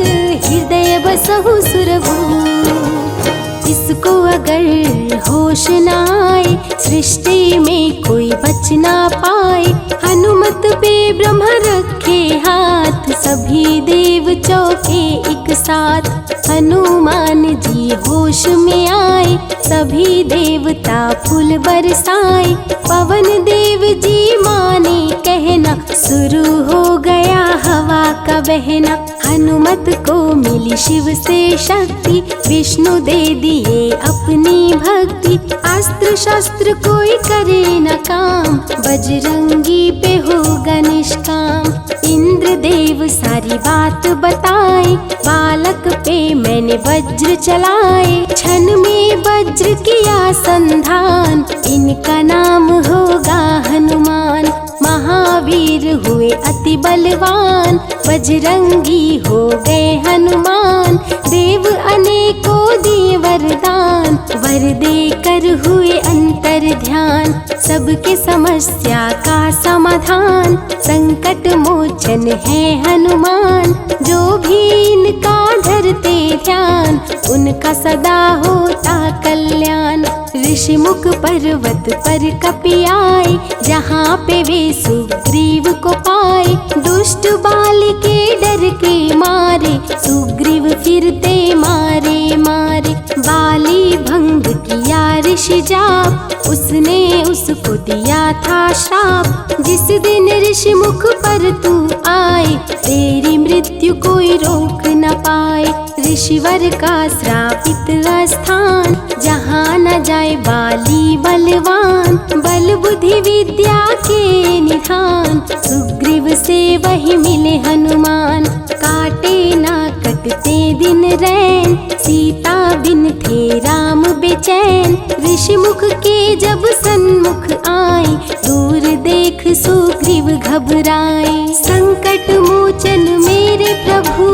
हृदय बसहु सुरभूप। इसको अगर होश न आए, सृष्टि में कोई बच ना पाए। हनुमत पे ब्रह्म रखे हाथ, सभी देव चौके एक साथ। हनुमान जी होश में आए, सभी देवता फूल बरसाए। पवन देव जी माने कहना, शुरू हो गया हवा का बहना। हनुमत को मिली शिव से शक्ति, विष्णु दे दिए अपनी भक्ति। अस्त्र शस्त्र कोई करे न काम, बजरंगी पे होगा निष्काम। इंद्र देव सारी बात बताए, बालक पे मैंने वज्र चलाए। क्षण में वज्र किया संधान, इनका नाम होगा हनुमान। महावीर हुए अति बलवान, बजरंगी हो गए हनुमान। देव अनेकों दिए वरदान, वर देकर हुए अंतर ध्यान। सबके समस्या का समाधान, संकट मोचन है हनुमान। जो भी इनका धरते ध्यान, उनका सदा होता कल्याण। ऋषिमुख पर्वत पर कपि आए, जहाँ पे वे सुग्रीव को पाए। दुष्ट बाल के डर के मारे, सुग्रीव फिरते मारे मारे। बाली भंग किया ऋषि जाप, उसने उसको दिया था श्राप। जिस दिन ऋषिमुख पर तू आए, तेरी मृत्यु कोई रोक न पाए। ऋषिवर का श्रापित स्थान, जहाँ न जाए बाली बलवान। बल बुद्धि विद्या के निधान, सुग्रीव से वही मिले हनुमान। काटे ना कटते दिन रैन, सीता बिन थे राम बेचैन। ऋषिमुख के जब सन्मुख आए, दूर देख सुग्रीव घबराए। संकट मोचन मेरे प्रभु,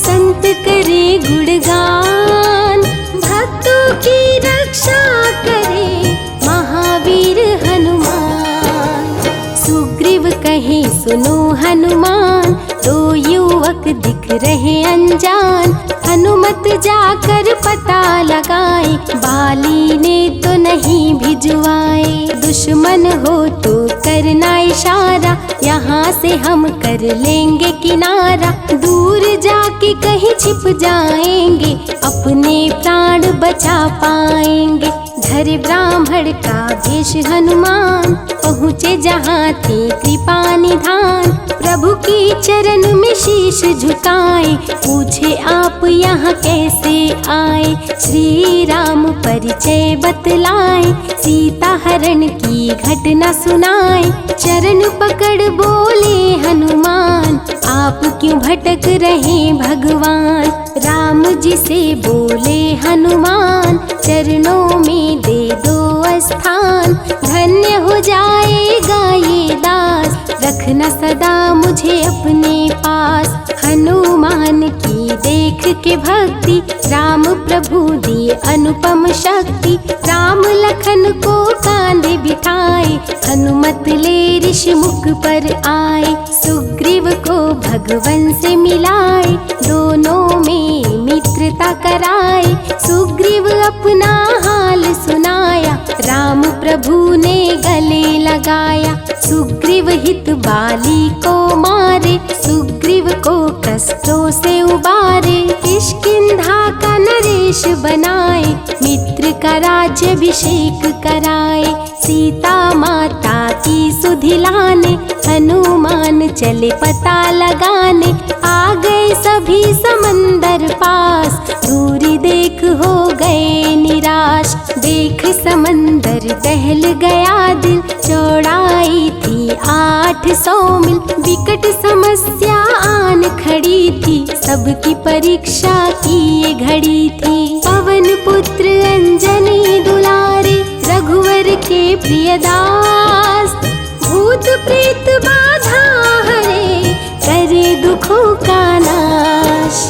संत करे गुणगान। भक्तों की रक्षा करे महावीर हनुमान। सुग्रीव कहे सुनो हनुमान, दो युवक दिख रहे अनजान। हनुमत जाकर पता लगाए, बाली ने तो नहीं भिजवाए। दुश्मन हो तो करना इशारा, यहाँ से हम कर लेंगे किनारा। दूर जाके कहीं छिप जाएंगे, अपने प्राण बचा पाएंगे। धरे ब्राह्मण का वेश हनुमान, पहुँचे जहाँ थे कृपा निधान। प्रभु की चरण में शीश झुकाए, पूछे आप यहाँ कैसे आए। श्री राम परिचय बतलाए, सीता हरण की घटना सुनाए। चरण पकड़ बोले हनुमान, आप क्यों भटक रहे भगवान। राम जी से बोले हनुमान, चरणों में दे दो स्थान। धन्य हो जाएगा ये दास, रखना सदा मुझे अपने पास। हनुमान की देख के भक्ति, राम प्रभु दिए अनुपम शक्ति। राम लखन को कांधे बिठाए, हनुमत ले ऋषि मुख पर आए। सुग्रीव को भगवन से मिलाए, दोनों में मित्रता कराए। सुग्रीव अपना हाल सुनाया, राम प्रभु ने गले लगाया। सुग्रीव हित बाली को मारे, सुग्रीव को कष्टों से उबारे। किष्किंधा का नरेश बनाए, मित्र का राज्याभिषेक कराए। सीता माता की सुधि लाने, हनुमान चले पता लगाने। आ गए सभी समंदर पास, दूरी देख हो गए निराश। देख समंदर दहल गया दिल, चौड़ाई थी 800 मील। विकट समस्या आन खड़ी थी, सबकी परीक्षा की ये घड़ी थी। पवन पुत्र अंजनी दुलारे, रघुवर के प्रिय दास। भूत प्रेत बाधा हरे, करे दुखों का नाश।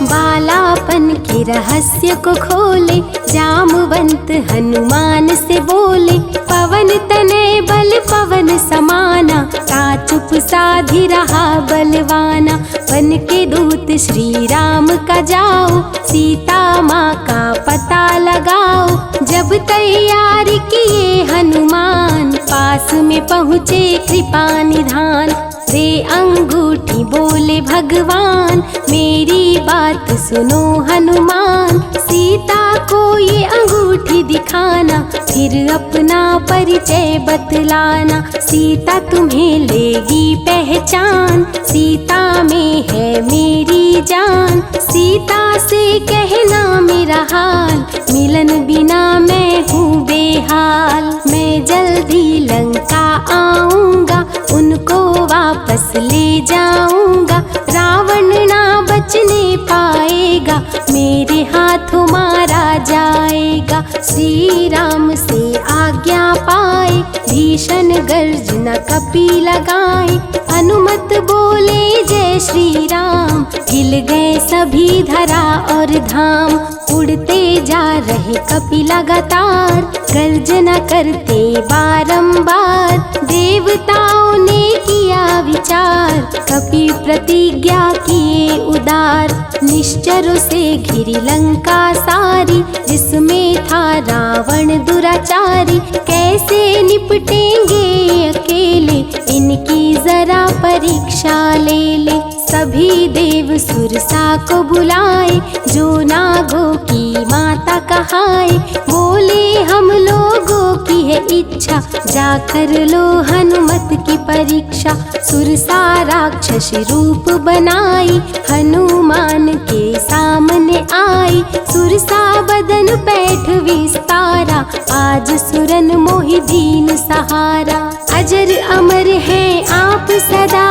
बालापन के रहस्य को खोले, जामवंत हनुमान से बोले। पवन तनय बल पवन समाना, का चुप साधी रहा बलवाना। बन के दूत श्री राम का जाओ, सीता माँ का पता लगाओ। जब तैयारी किए हनुमान, पास में पहुँचे कृपा निधान। रे अंगूठी बोले भगवान, मेरी बात सुनो हनुमान। सीता को ये अंगूठी दिखाना, फिर अपना परिचय बतलाना। सीता तुम्हें लेगी पहचान, सीता में है मेरी जान। सीता से कहना मेरा हाल, मिलन बिना मैं हूँ बेहाल। मैं जल्दी लंका आऊँगा, उनको वापस ले जाऊँगा। रावण ना बचने पाएगा, मेरे हाथों मारा जाएगा। श्री राम से आज्ञा पाए, भीषण गर्जना कपि लगाए। अनुमत बोले जय श्री राम, हिल गए सभी धरा और धाम। उड़ते जा रहे कपि लगातार, गर्जना करते बारंबार। देवताओं ने किया विचार, कपि प्रतिज्ञा किए उदार। निश्चरों से घिरी लंका सारी, जिसमें था रावण दुराचारी। कैसे निपटेंगे अकेले, इनकी जरा परीक्षा ले ले। सभी देव सुरसा को बुलाए, जो नागों की माता कहाए। बोले हम लोगों की है इच्छा, जाकर लो हनुमत की परीक्षा। सुरसा राक्षस रूप बनाई, हनुमान के सामने आई। सुरसा बदन पैठ विस्तारा, आज सुरन मोहि दीन सहारा। अजर अमर है आप सदा,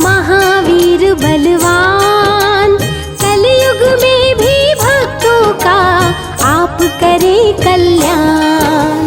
महावीर बलवान। कलयुग में भी भक्तों का आप करें कल्याण।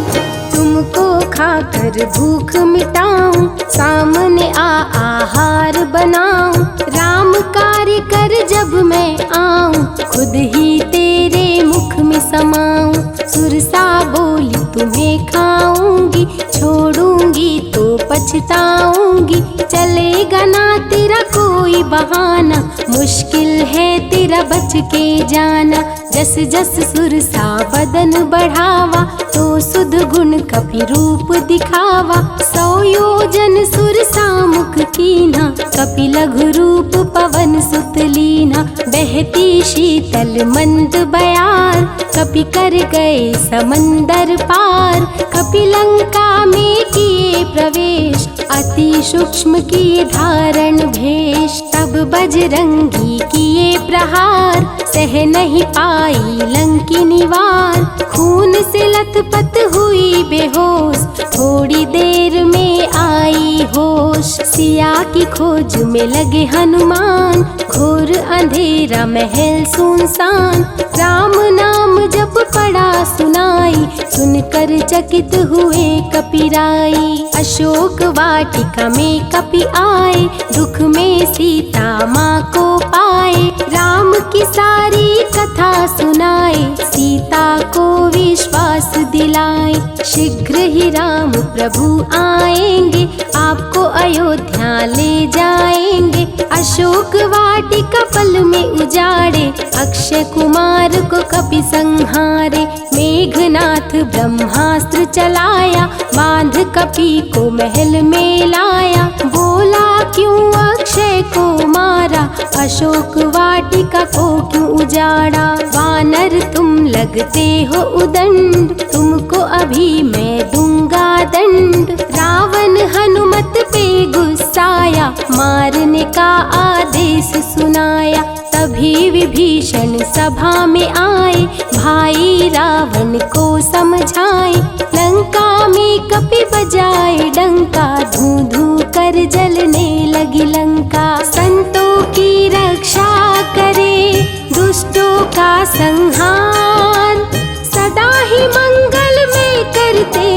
तुमको खाकर भूख मिटाऊं, सामने आहार बनाऊं। राम कार्य कर जब मैं आऊं, खुद ही तेरे मुख में समाऊं। सुरसा बोली तुम्हें खाऊंगी, छोड़ूंगी तो पछताऊंगी। चलेगा ना तेरा कोई बहाना, मुश्किल है तेरा बच के जाना। जस जस सुरसा बदन बढ़ावा, तो सुध गुण कपि रूप दिखावा। 100 योजन सुरसा मुख कीन्हा, कपि लघु रूप पवन सुत लीन्हा। बहती शीतल मंद बयार, कपि कर गए समंदर पार। कपि लंका में किए प्रवेश, अति सूक्ष्म किए धारण भेष। तब बजरंगी किए प्रहार, सह नहीं पाई लंकिनी वार। खून से लथपथ हुई बेहोश, थोड़ी देर में आई होश। सिया की खोज में लगे हनुमान, घोर अंधेरा महल सुनसान। राम नाम जप पड़ा सुनाई, सुनकर चकित हुए कपिराई। अशोक वाटिका में कपि आए, दुख में सीता माँ को पाए। राम की सारी कथा सुनाए, सीता को विश्वास दिलाए। शीघ्र ही राम प्रभु आएंगे, आपको अयोध्या ले जाएंगे। अशोक वाटिका पल में उजाड़े, अक्षय कुमार को कपि संहारे। मेघनाथ ब्रह्मास्त्र चलाया, बांध कपि को महल में लाया। बोला क्यों अक्षय को मारा, अशोक वाटिका को क्यों उजाड़ा। वानर तुम लगते हो उदंड, तुमको अभी मैं दूंगा दंड। रावण हनुमत पे गुस्साया, मारने का आदेश सुनाया। तभी विभीषण सभा में आए, भाई रावण को समझाए। लंका में कपि बजाए डंका, धू धू कर जलने लगी लंका। संतों की रक्षा करे, दुष्टों का संहार। सदा ही मंगल में करते,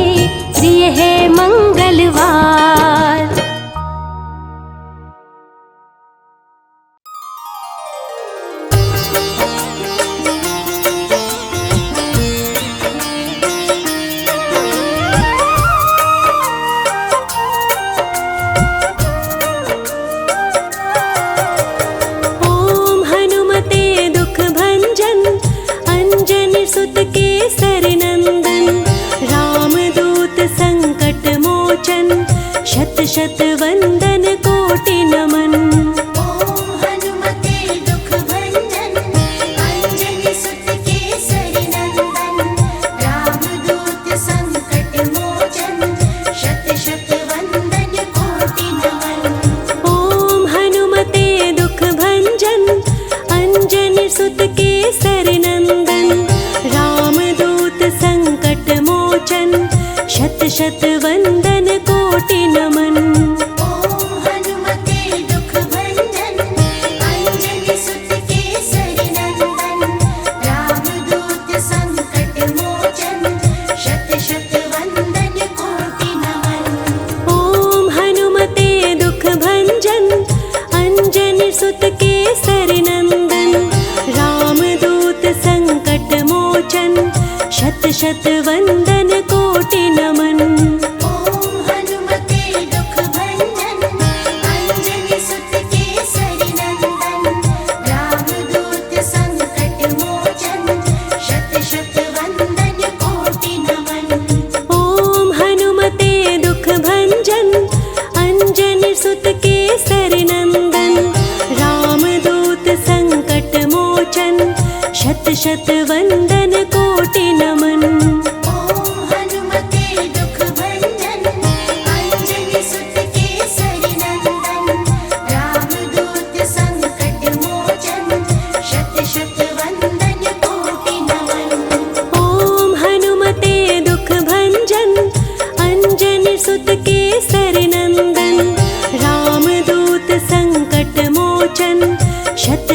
प्रिय है मंगलवार। सुत केसर नंदन, रामदूत संकट मोचन। शत शत वंदन कोटि नमन। ओम हनुमते दुख भंजन, अंजनी सुत केसरी नंदन। रामदूत संकट मोचन, शत शत वंदन कोटि नमन। ओम हनुमते दुख भंजन, अंजनी सुत केसर नंदन। रामदूत संकट मोचन, शत शत वंदन कोटि नमन। ओम हनुमते दुख भंजन, अंजनी सुत केसरी नंदन। रामदूत संकट मोचन, शत शत वंदन कोटि नमन। ओम हनुमते दुख भंजन, अंजनी सुत केसर नंदन। रामदूत संकट मोचन, शत शत वंदन कोटि नमन। ओम हनुमते दुख भंजन,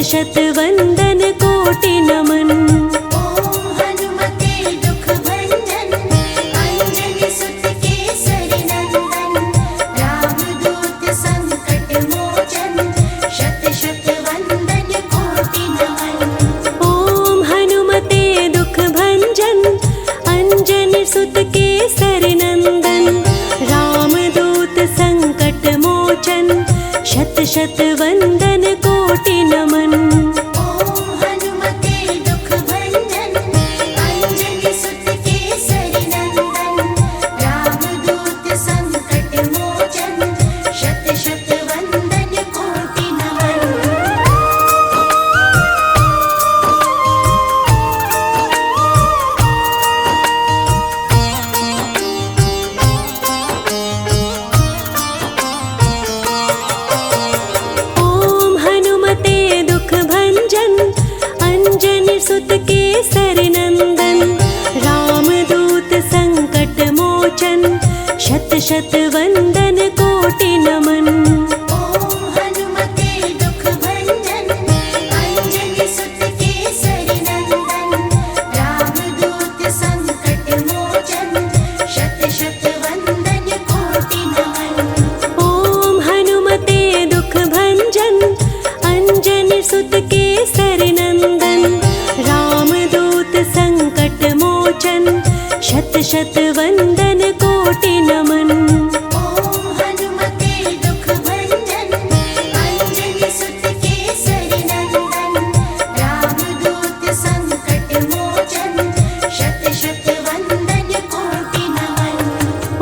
शत वंदन कोटि नमन। ओम हनुमते दुख भंजन अंजनी सुत केसरी नंदन रामदूत संकट मोचन शत शत वंदन कोटि नमन। ओम हनुमते दुख भंजन अंजनी सुत केसरी नंदन रामदूत संकट मोचन शत शत वंदन कोटि नमन। ओम हनुमते दुख भंजन अंजनी सुत केसरी नंदन रामदूत संकट मोचन शत शत वंदन कोटि नमन। ओम हनुमते दुख भंजन अंजनी सुत केसरी नंदन रामदूत संकट मोचन शत शत वंदन कोटि नमन। ओम हनुमते दुख भंजन अंजनी सुत केसरी नंदन रामदूत संकट मोचन शत शत वंदन कोटि नमन। ओम हनुमते दुख भंजन अंजनी सुत केसरी नंदन रामदूत संकट मोचन शत शत वंदन कोटि नमन। ओम हनुमते दुख भंजन अंजनी सुत केसरी नंदन रामदूत संकट मोचन शत शत वंदन कोटि नमन।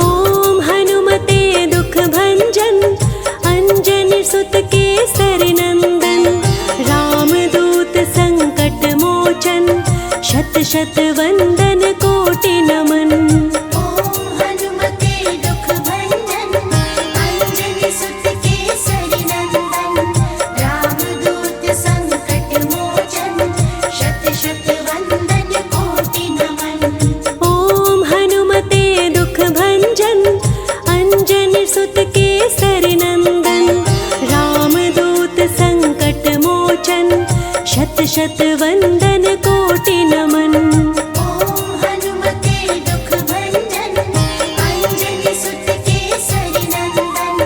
ओम हनुमते दुख भंजन अंजनी सुत केसरी नंदन रामदूत संकट मोचन शत शत वंदन कोटि नमन। ओम हनुमते दुख भंजन अंजनी सुत केसरी नंदन रामदूत संकट मोचन शत शत वंदन कोटि नमन। ओम हनुमते दुख भंजन अंजनी सुत केसरी नंदन रामदूत संकट मोचन शत शत वंदन कोटि नमन। ओम हनुमते दुख भंजन अंजनी सुत केसरी नंदन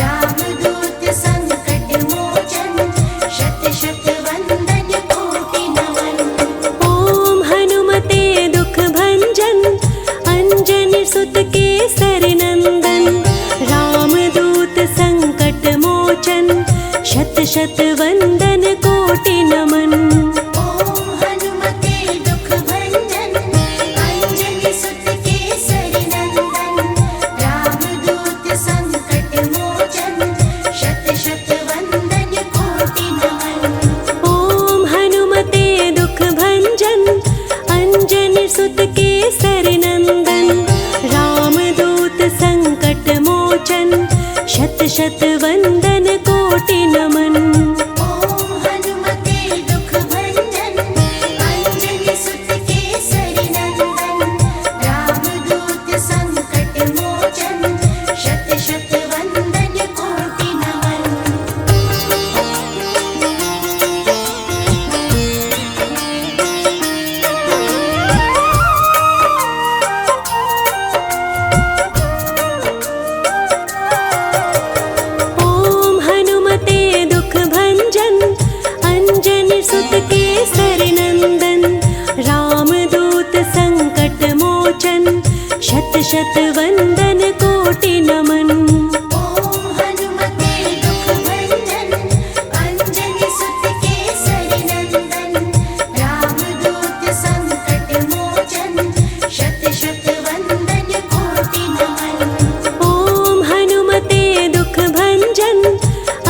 रामदूत संकट मोचन शत शत वंदन कोटि नमन। ओम हनुमते दुख भंजन अंजनी सुत केसरी नंदन रामदूत संकट मोचन शत शत वंदन कोटि नमन। ओम हनुमते दुख भंजन अंजनी सुत केसरी नंदन रामदूत संकट मोचन शत शत वंदन कोटि नमन। ओम हनुमते दुख भंजन अंजनी सुत केसरी नंदन रामदूत संकट मोचन शत शत वंदन कोटि नमन। ओम हनुमते दुख भंजन अंजनी सुत केसरी नंदन रामदूत संकट मोचन शत शत वंदन कोटि नमन। ओम हनुमते दुख भंजन अंजनी सुत केसरी नंदन रामदूत संकट मोचन शत शत वंदन कोटि नमन। ओम हनुमते दुख भंजन अंजनी सुत केसरी नंदन रामदूत संकट मोचन शत शत वंदन कोटि नमन। ओम हनुमते दुख भंजन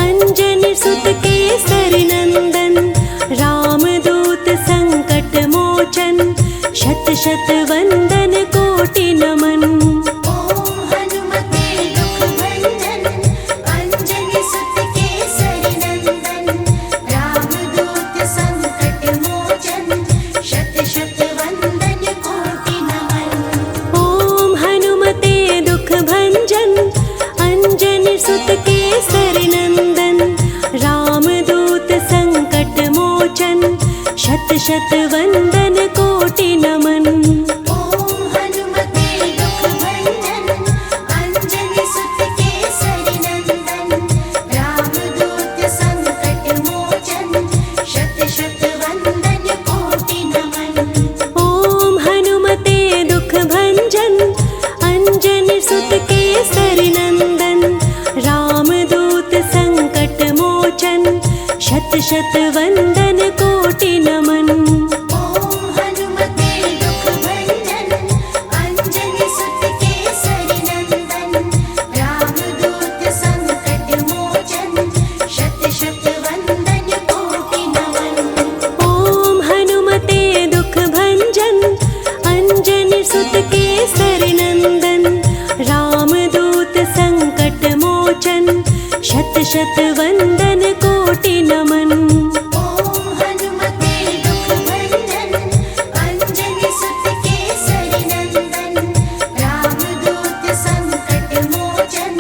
अंजनी सुत केसरी नंदन रामदूत संकट मोचन शत शत वंदन कोटि नमन। ओम हनुमते दुख भंजन अंजनी सुत केसरी नंदन रामदूत संकट मोचन शत शत वंदन कोटि नमन। ओम हनुमते दुख भंजन अंजनी सुत केसरी नंदन रामदूत संकट शत वंदन कोटि नमन। ओम हनुमते दुख भंजन अंजनी सुत केसरी नंदन रामदूत संकट मोचन शत शत वंदन कोटि नमन। ओम हनुमते दुख भंजन अंजनी सुत केसरी नंदन रामदूत संकट मोचन शत शत वंदन कोटि नमन। ओम हनुमते दुख भंजन अंजनी सुत केसरी नंदन रामदूत संकट मोचन शत शत वंदन कोटि नमन। ओम हनुमते दुख भंजन अंजनी सुत केसरी नंदन रामदूत संकट मोचन शत शत वंदन कोटि नमन। ओम हनुमते दुख भंजन अंजनी सुत केसरी नंदन रामदूत संकट मोचन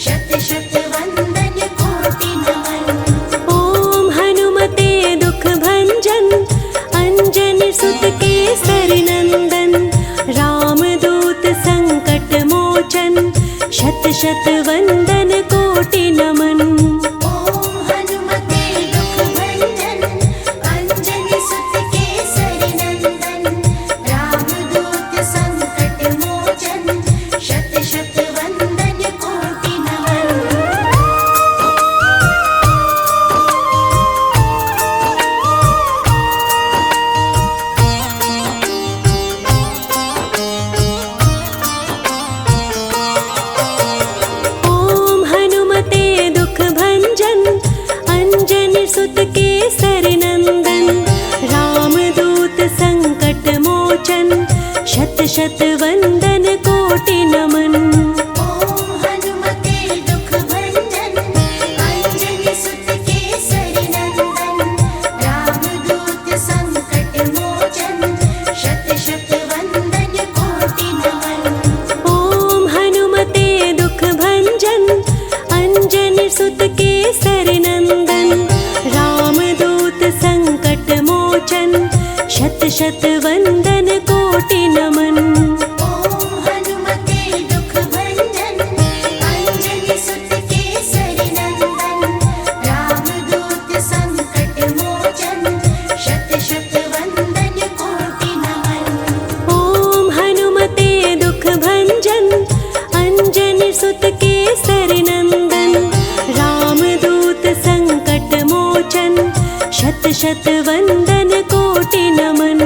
शत शत वंदन कोटि नमन। ओम हनुमते दुख भंजन अंजनी सुत केसरी नंदन रामदूत संकट मोचन शत शत वंदन कोटि नमन। ओम हनुमते दुख भंजन अंजनी सुत केसरी नंदन रामदूत संकट मोचन शत शत वंदन कोटि नमन। ओम हनुमते दुख भंजन अंजनी सुत केसरी नंदन रामदूत संकट मोचन शत शत वंदन कोटि नमन। ओम हनुमते दुख भंजन अंजनी सुत केसरी नंदन रामदूत संकट मोचन शत शत वंदन कोटि नमन। ओम हनुमते दुख भंजन अंजनी सुत केसरी नंदन रामदूत संकट मोचन शत शत वंदन कोटि नमन। ओम हनुमते दुख भंजन अंजनी सुत केसरी नंदन रामदूत संकट मोचन शत शत वंदन कोटि नमन। ओम हनुमते दुख भंजन अंजनी सुत केसरी नंदन रामदूत संकट मोचन शत शत वंदन कोटि नमन।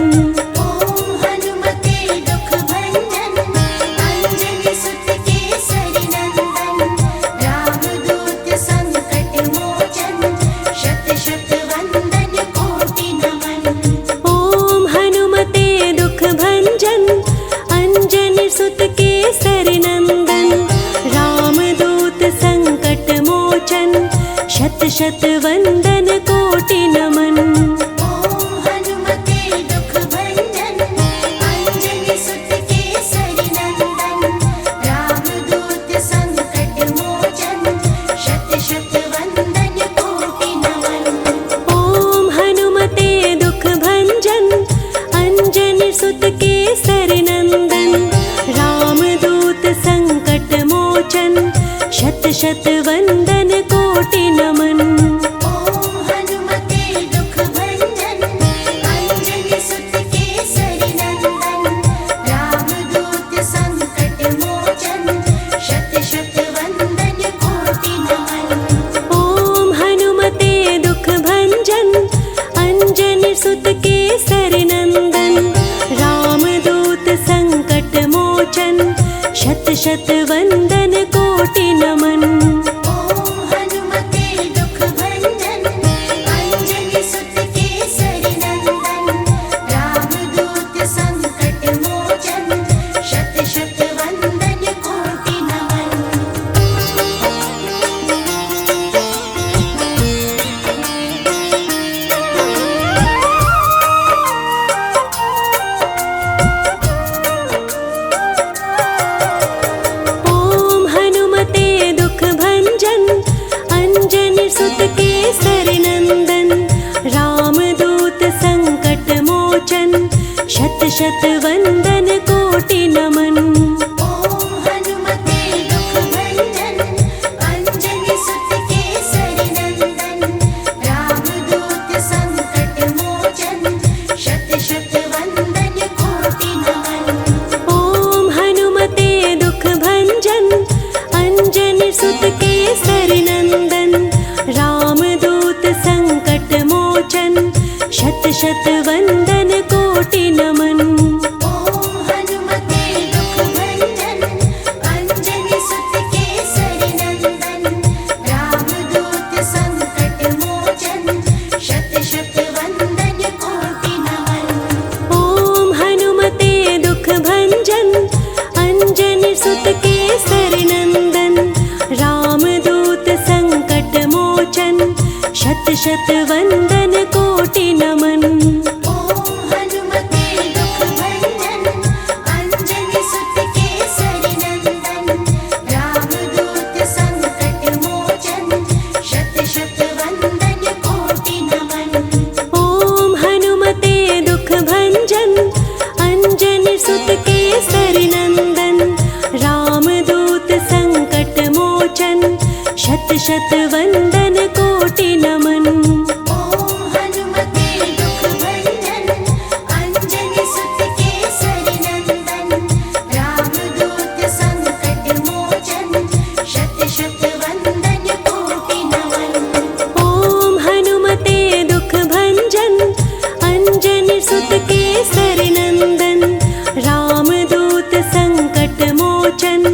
ओम हनुमते दुख भंजन अंजनी सुत केसरी नंदन रामदूत संकट मोचन शत शत वंदन कोटि नमन। ओम हनुमते दुख भंजन अंजनी सुत केसरी नंदन रामदूत संकट मोचन शत शत वंदन कोटि नमन। ओम हनुमते दुख भंजन अंजनी सुत केसरी नंदन रामदूत संकट मोचन शत शत वंदन कोटि नमन। ओम हनुमते दुख भंजन अंजनी सुत केसरी नंदन रामदूत संकट मोचन शत शत वंदन कोटि नमन। ओम हनुमते दुख भंजन अंजनी सुत केसरी नंदन रामदूत संकट मोचन शत शत वंदन कोटि नमन। ओम हनुमते दुख भंजन अंजनी सुत केसरी नंदन रामदूत संकट मोचन शत शत वंदन कोटि नमन। ओम हनुमते दुख सुत केसरी नंदन रामदूत संकट मोचन शत शत वंदन कोटि नमन। ओम हनुमते दुख भंजन अंजनी सुत केसरी नंदन रामदूत संकट मोचन शत शत वंदन कोटि नमन। ओम हनुमते दुख भंजन अंजनी सुत केसरी नंदन रामदूत संकट मोचन शत शत वंदन कोटि नमन। ओम हनुमते दुख भंजन अंजनी सुत केसरी नंदन रामदूत संकट मोचन शत शत वंदन कोटि नमन। ओम हनुमते दुख भंजन अंजनी सुत केसरी नंदन रामदूत संकट मोचन शत शत वंदन कोटि नमन। ओम हनुमते दुख भंजन अंजनी सुत केसरी नंदन रामदूत संकट मोचन शत शत वंदन कोटि नमन। ओम हनुमते दुख भंजन अंजनी सुत केसरी नंदन रामदूत संकट मोचन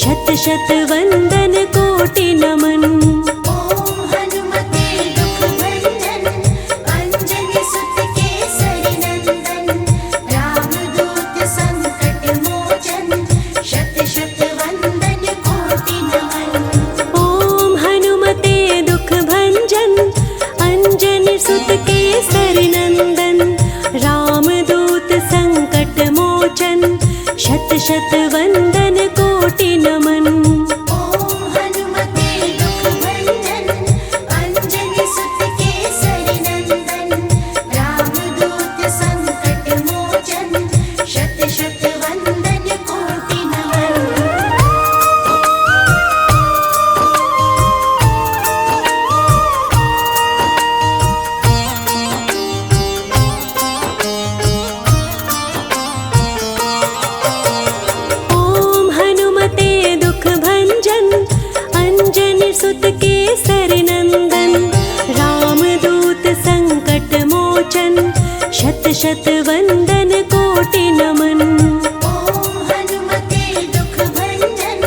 शत शत वंदन कोटि नमन। ओम हनुमते दुख भंजन अंजनी सुत केसरी नंदन रामदूत संकट मोचन शत शत वंदन कोटि नमन। ओम हनुमते दुख भंजन अंजनी सुत केसरी नंदन रामदूत संकट मोचन शत शत वंदन कोटि नमन। ओम हनुमते दुख भंजन अंजनी सुत केसरी नंदन रामदूत संकट मोचन शत शत वंदन कोटि नमन। ओम हनुमते दुख भंजन अंजनी सुत केसरी नंदन रामदूत संकट मोचन शत शत वंदन कोटि नमन। ओम हनुमते दुख भंजन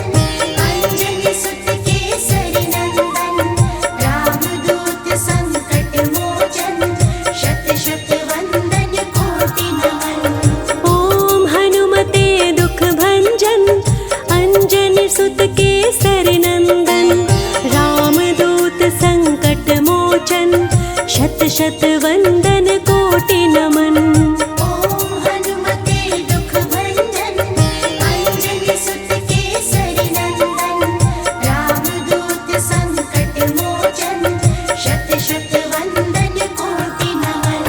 अंजनी सुत केसरी नंदन रामदूत संकट मोचन शत शत वंदन कोटि नमन। ओम हनुमते दुख भंजन अंजनी सुत केसरी नंदन रामदूत संकट मोचन शत शत वंदन कोटि नमन। ओम हनुमते दुख भंजन अंजनी सुत केसरी नंदन रामदूत संकट मोचन शत शत वंदन कोटि नमन।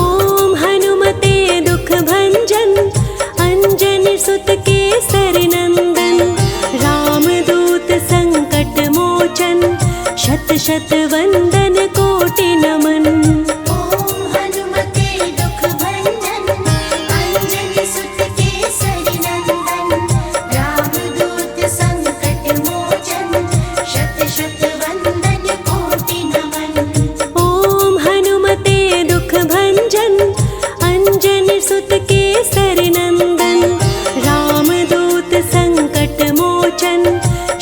ओम हनुमते दुख भंजन अंजनी सुत केसरी नंदन रामदूत संकट मोचन शत शत वंदन कोटि नमन। ओम हनुमते दुख भंजन अंजनी सुत केसरी नंदन रामदूत संकट मोचन शत शत वंदन कोटि नमन। ओम हनुमते दुख भंजन अंजनी सुत केसरी नंदन रामदूत संकट मोचन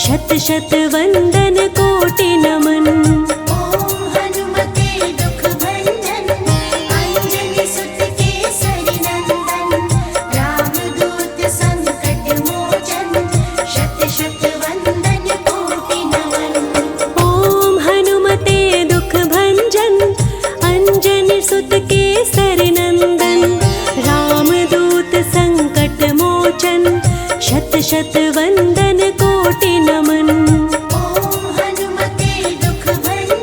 शत शत वंदन कोटि नमन। ओम हनुमते दुख भंजन अंजनी सुत केसरी नंदन रामदूत संकट मोचन शत शत वंदन कोटि नमन। ओम हनुमते दुख भंजन अंजनी सुत केसरी नंदन रामदूत संकट मोचन शत शत वंदन कोटि नमन। ओम हनुमते दुख भंजन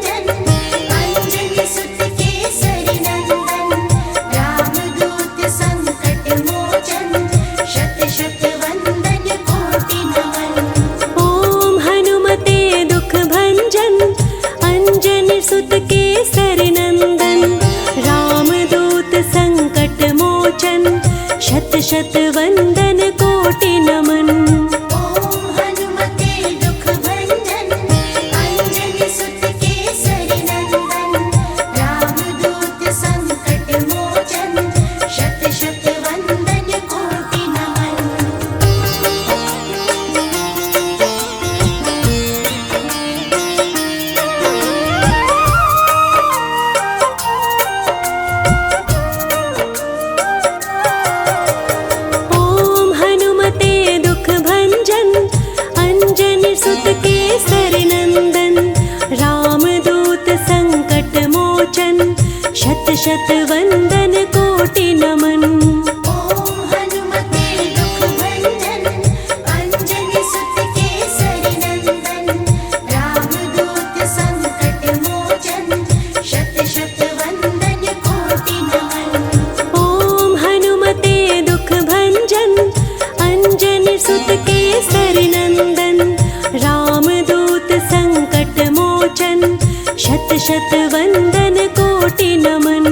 शत वंदन कोटि नमन।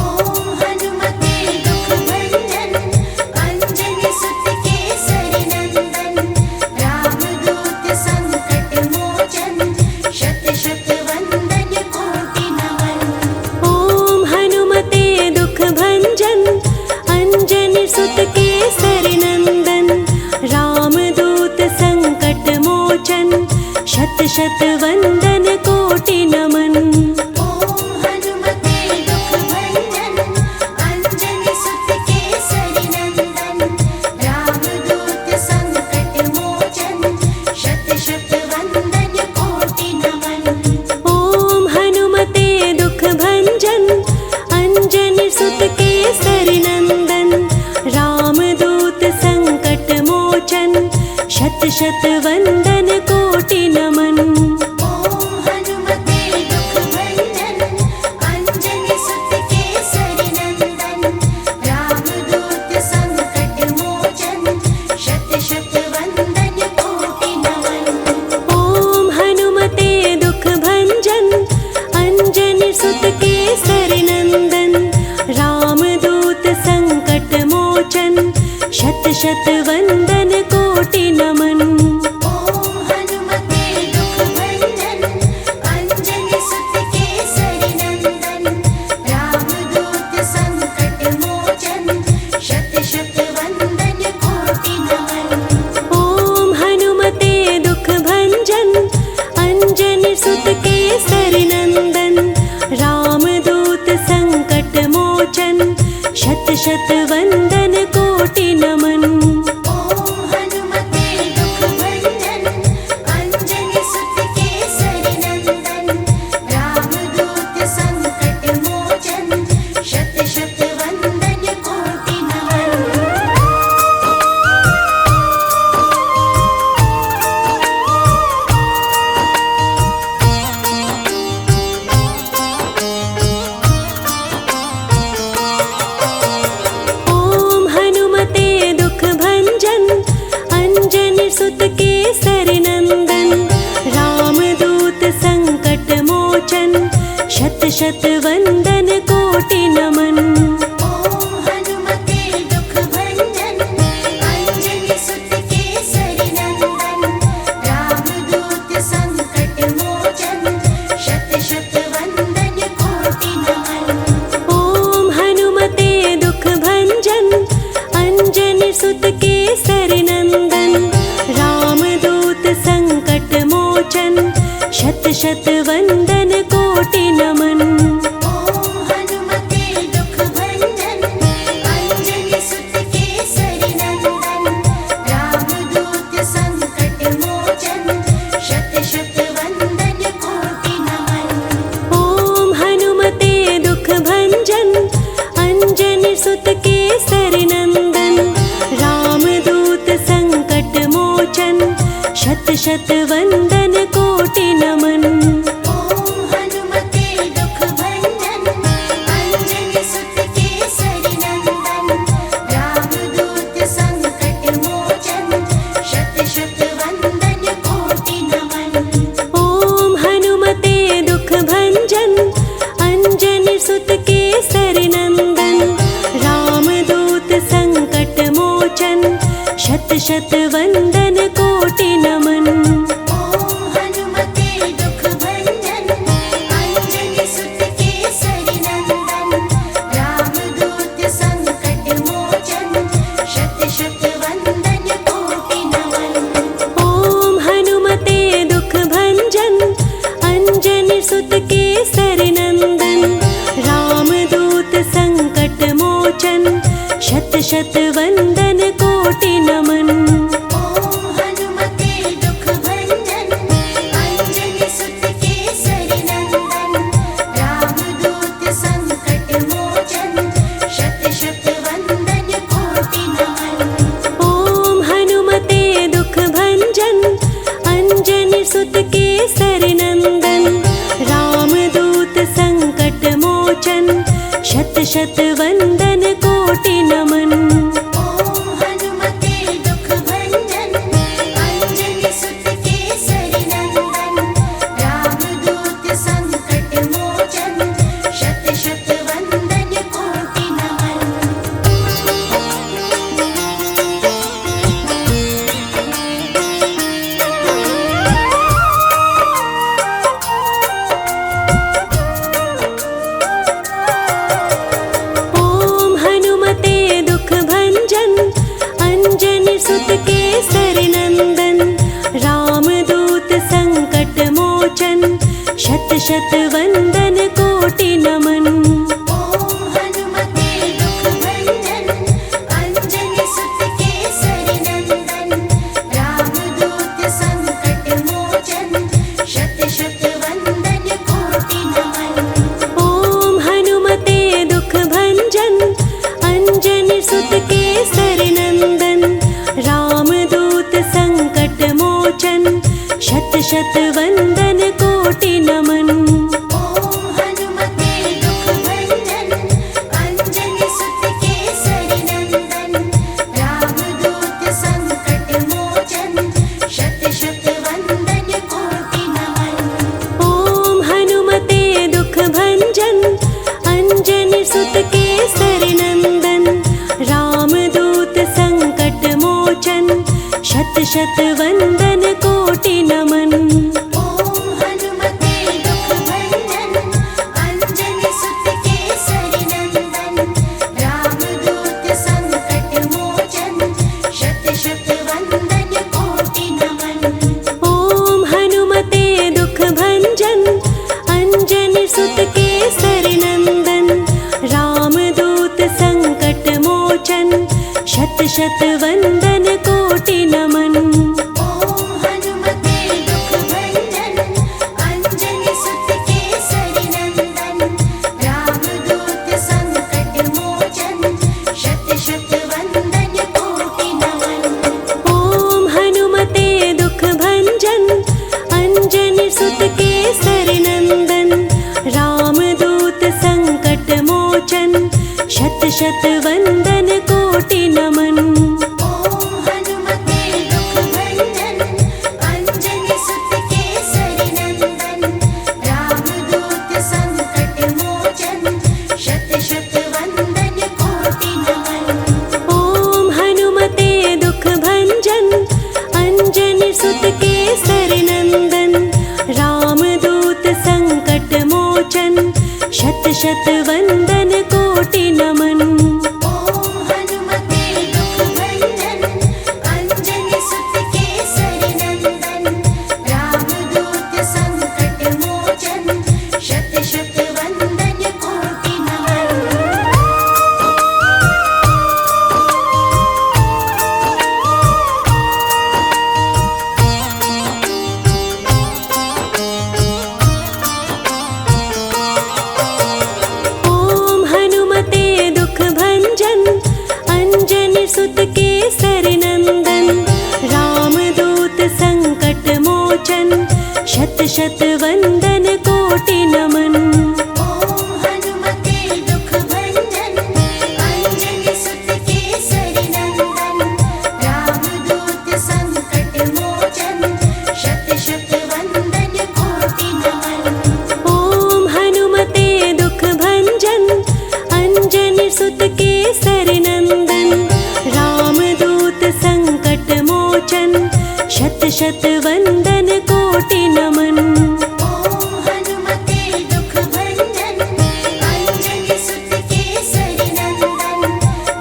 ओम हनुमते दुख भंजन अंजनी सुत केसरी नंदन रामदूत संकट मोचन शत शत वंदन कोटि नमन। ओम हनुमते दुख भंजन अंजनी सुत केसरी नंदन रामदूत संकट मोचन शत शत वंदन कोटि नमन। ओम हनुमते दुख भंजन अंजनी सुत केसरी नंदन रामदूत संकट मोचन शत शत वंदन कोटि नमन। ओम हनुमते दुख भंजन अंजनी सुत केसरी नंदन रामदूत संकट मोचन शत शत वंदन कोटि नमन। ओम हनुमते दुख भंजन अंजनी सुत केसरी नंदन रामदूत संकट मोचन शत शत वंदन कोटि नमन। ओम हनुमते दुख भंजन अंजनी सुत केसरी नंदन रामदूत संकट मोचन शत शत वंदन कोटि नमन। ओम हनुमते दुख भंजन अंजनी सुत केसरी नंदन रामदूत संकट मोचन शत शत वंदन कोटि नमन। ओम हनुमते दुख भंजन अंजनी सुत केसरी नंदन रामदूत संकट मोचन शत शत वंदन कोटि नमन। ओम हनुमते दुख भंजन अंजनी सुत केसरी नंदन रामदूत संकट मोचन शत शत वंदन कोटि नमन। ओम हनुमते दुख भंजन अंजनी सुत केसरी नंदन रामदूत संकट मोचन शत शत वंदन कोटि नमन। ओम हनुमते दुख भंजन अंजनी सुत केसरी नंदन रामदूत संकट मोचन शत शत वंदन कोटि नमन। ओम हनुमते दुख भंजन अंजनी सुत केसरी नंदन रामदूत संकट मोचन शत शत वंदन कोटि नमन। ओम हनुमते दुख भंजन अंजनी सुत केसरी नंदन रामदूत संकट मोचन शत शत वंदन कोटि नमन। ओम हनुमते दुख भंजन अंजनी सुत केसरी नंदन रामदूत संकट मोचन शत शत वंदन कोटि नमन। ओम हनुमते दुख भंजन अंजनी सुत केसरी नंदन रामदूत संकट मोचन शत शत वंदन कोटि नमन। ओम हनुमते दुख भंजन अंजनी सुत केसरी नंदन रामदूत संकट मोचन शत शत वंदन कोटि नमन। ओम हनुमते दुख भंजन अंजनी सुत केसरी नंदन रामदूत संकट मोचन शत शत वंदन कोटि नमन। ओम हनुमते दुख भंजन अंजनी सुत केसरी नंदन रामदूत संकट मोचन शत शत वंदन कोटि नमन। ओम हनुमते दुख भंजन अंजनी सुत केसरी नंदन रामदूत संकट मोचन शत शत वंदन कोटि नमन। ओम हनुमते दुख भंजन अंजनी सुत केसरी नंदन रामदूत संकट मोचन शत शत वंदन कोटि नमन। ओम हनुमते दुख भंजन अंजनी सुत केसरी नंदन रामदूत संकट शत वंदन कोटि नमन। ओम हनुमते दुख भंजन अंजनी सुत केसरी नंदन रामदूत संकट मोचन शत शत वंदन कोटि नमन। ओम हनुमते दुख भंजन अंजनी सुत केसरी नंदन रामदूत संकट मोचन शत शत वंदन कोटि नमन। ओम हनुमते दुख भंजन अंजनी सुत केसरी नंदन रामदूत संकट मोचन शत शत वंदन कोटि नमन। ओम हनुमते दुख भंजन अंजनी सुत केसरी नंदन रामदूत संकट मोचन शत शत वंदन कोटि नमन। ओम हनुमते दुख भंजन अंजनी सुत केसरी नंदन रामदूत संकट मोचन शत शत वंदन कोटि नमन। ओम हनुमते दुख भंजन अंजनी सुत केसरी नंदन रामदूत संकट मोचन शत शत वंदन कोटि नमन। ओम हनुमते दुख भंजन अंजनी सुत केसरी नंदन रामदूत संकट मोचन शत शत वंदन कोटि नमन। ओम हनुमते दुख भंजन अंजनी सुत केसरी नंदन रामदूत संकट मोचन शत शत वंदन कोटि नमन। ओम हनुमते दुख भंजन अंजनी सुत केसरी नंदन रामदूत संकट मोचन शत शत वंदन कोटि नमन। ओम हनुमते दुख भंजन अंजनी सुत केसरी नंदन रामदूत संकट मोचन शत शत वंदन कोटि नमन। ओम हनुमते दुख भंजन अंजनी सुत केसरी नंदन रामदूत संकट मोचन शत शत वंदन कोटि नमन। ओम हनुमते दुख भंजन अंजनी सुत केसरी नंदन रामदूत संकट मोचन शत शत वंदन कोटि नमन। ओम हनुमते दुख भंजन अंजनी सुत केसरी नंदन रामदूत संकट मोचन शत शत वंदन कोटि नमन। ओम हनुमते दुख भंजन अंजनी सुत केसरी नंदन रामदूत संकट मोचन शत शत वंदन कोटि नमन। ओम हनुमते दुख भंजन अंजनी सुत केसरी नंदन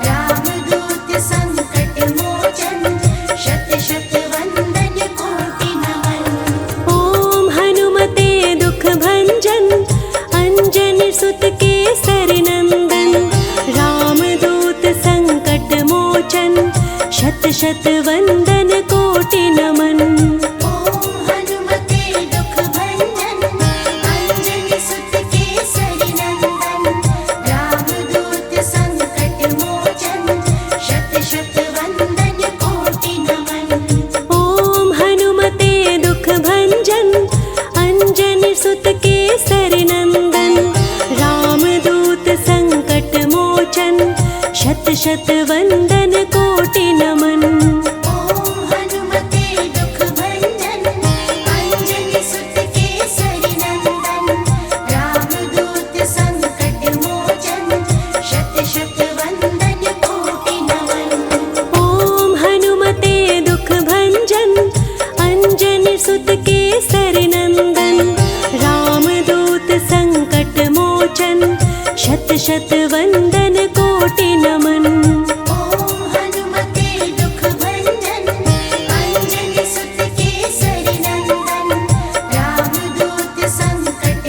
रामदूत संकट मोचन शत शत वंदन कोटि नमन। ओम हनुमते दुख भंजन अंजनी सुत केसरी नंदन रामदूत संकट मोचन शत शत वंदन कोटि नमन। ओम हनुमते दुख भंजन अंजनी सुत केसरी नंदन रामदूत संकट मोचन शत शत वंदन कोटि नमन। ओम हनुमते दुख भंजन अंजनी सुत केसरी नंदन रामदूत संकट मोचन शत शत वंदन कोटि नमन। ओम हनुमते दुख भंजन अंजनी सुत केसरी नंदन रामदूत संकट मोचन शत शत वंदन कोटि नमन। ओम हनुमते दुख भंजन अंजनी सुत केसरी नंदन रामदूत संकट मोचन शत शत वंदन कोटि नमन। ओम हनुमते दुख भंजन अंजनी सुत केसरी नंदन रामदूत संकट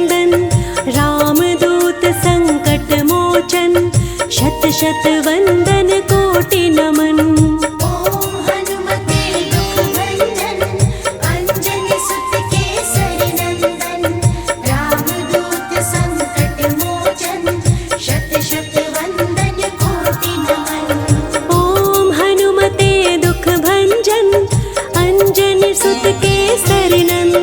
नंदन रामदूत संकट मोचन शत शत वंदन कोटि नमन। ओम हनुमते दुख भंजन अंजनी सुत केसरी नंदन रामदूत संकट मोचन शत शत वंदन कोटि नमन। ओम हनुमते दुख भंजन अंजनी सुत केसरी नंदन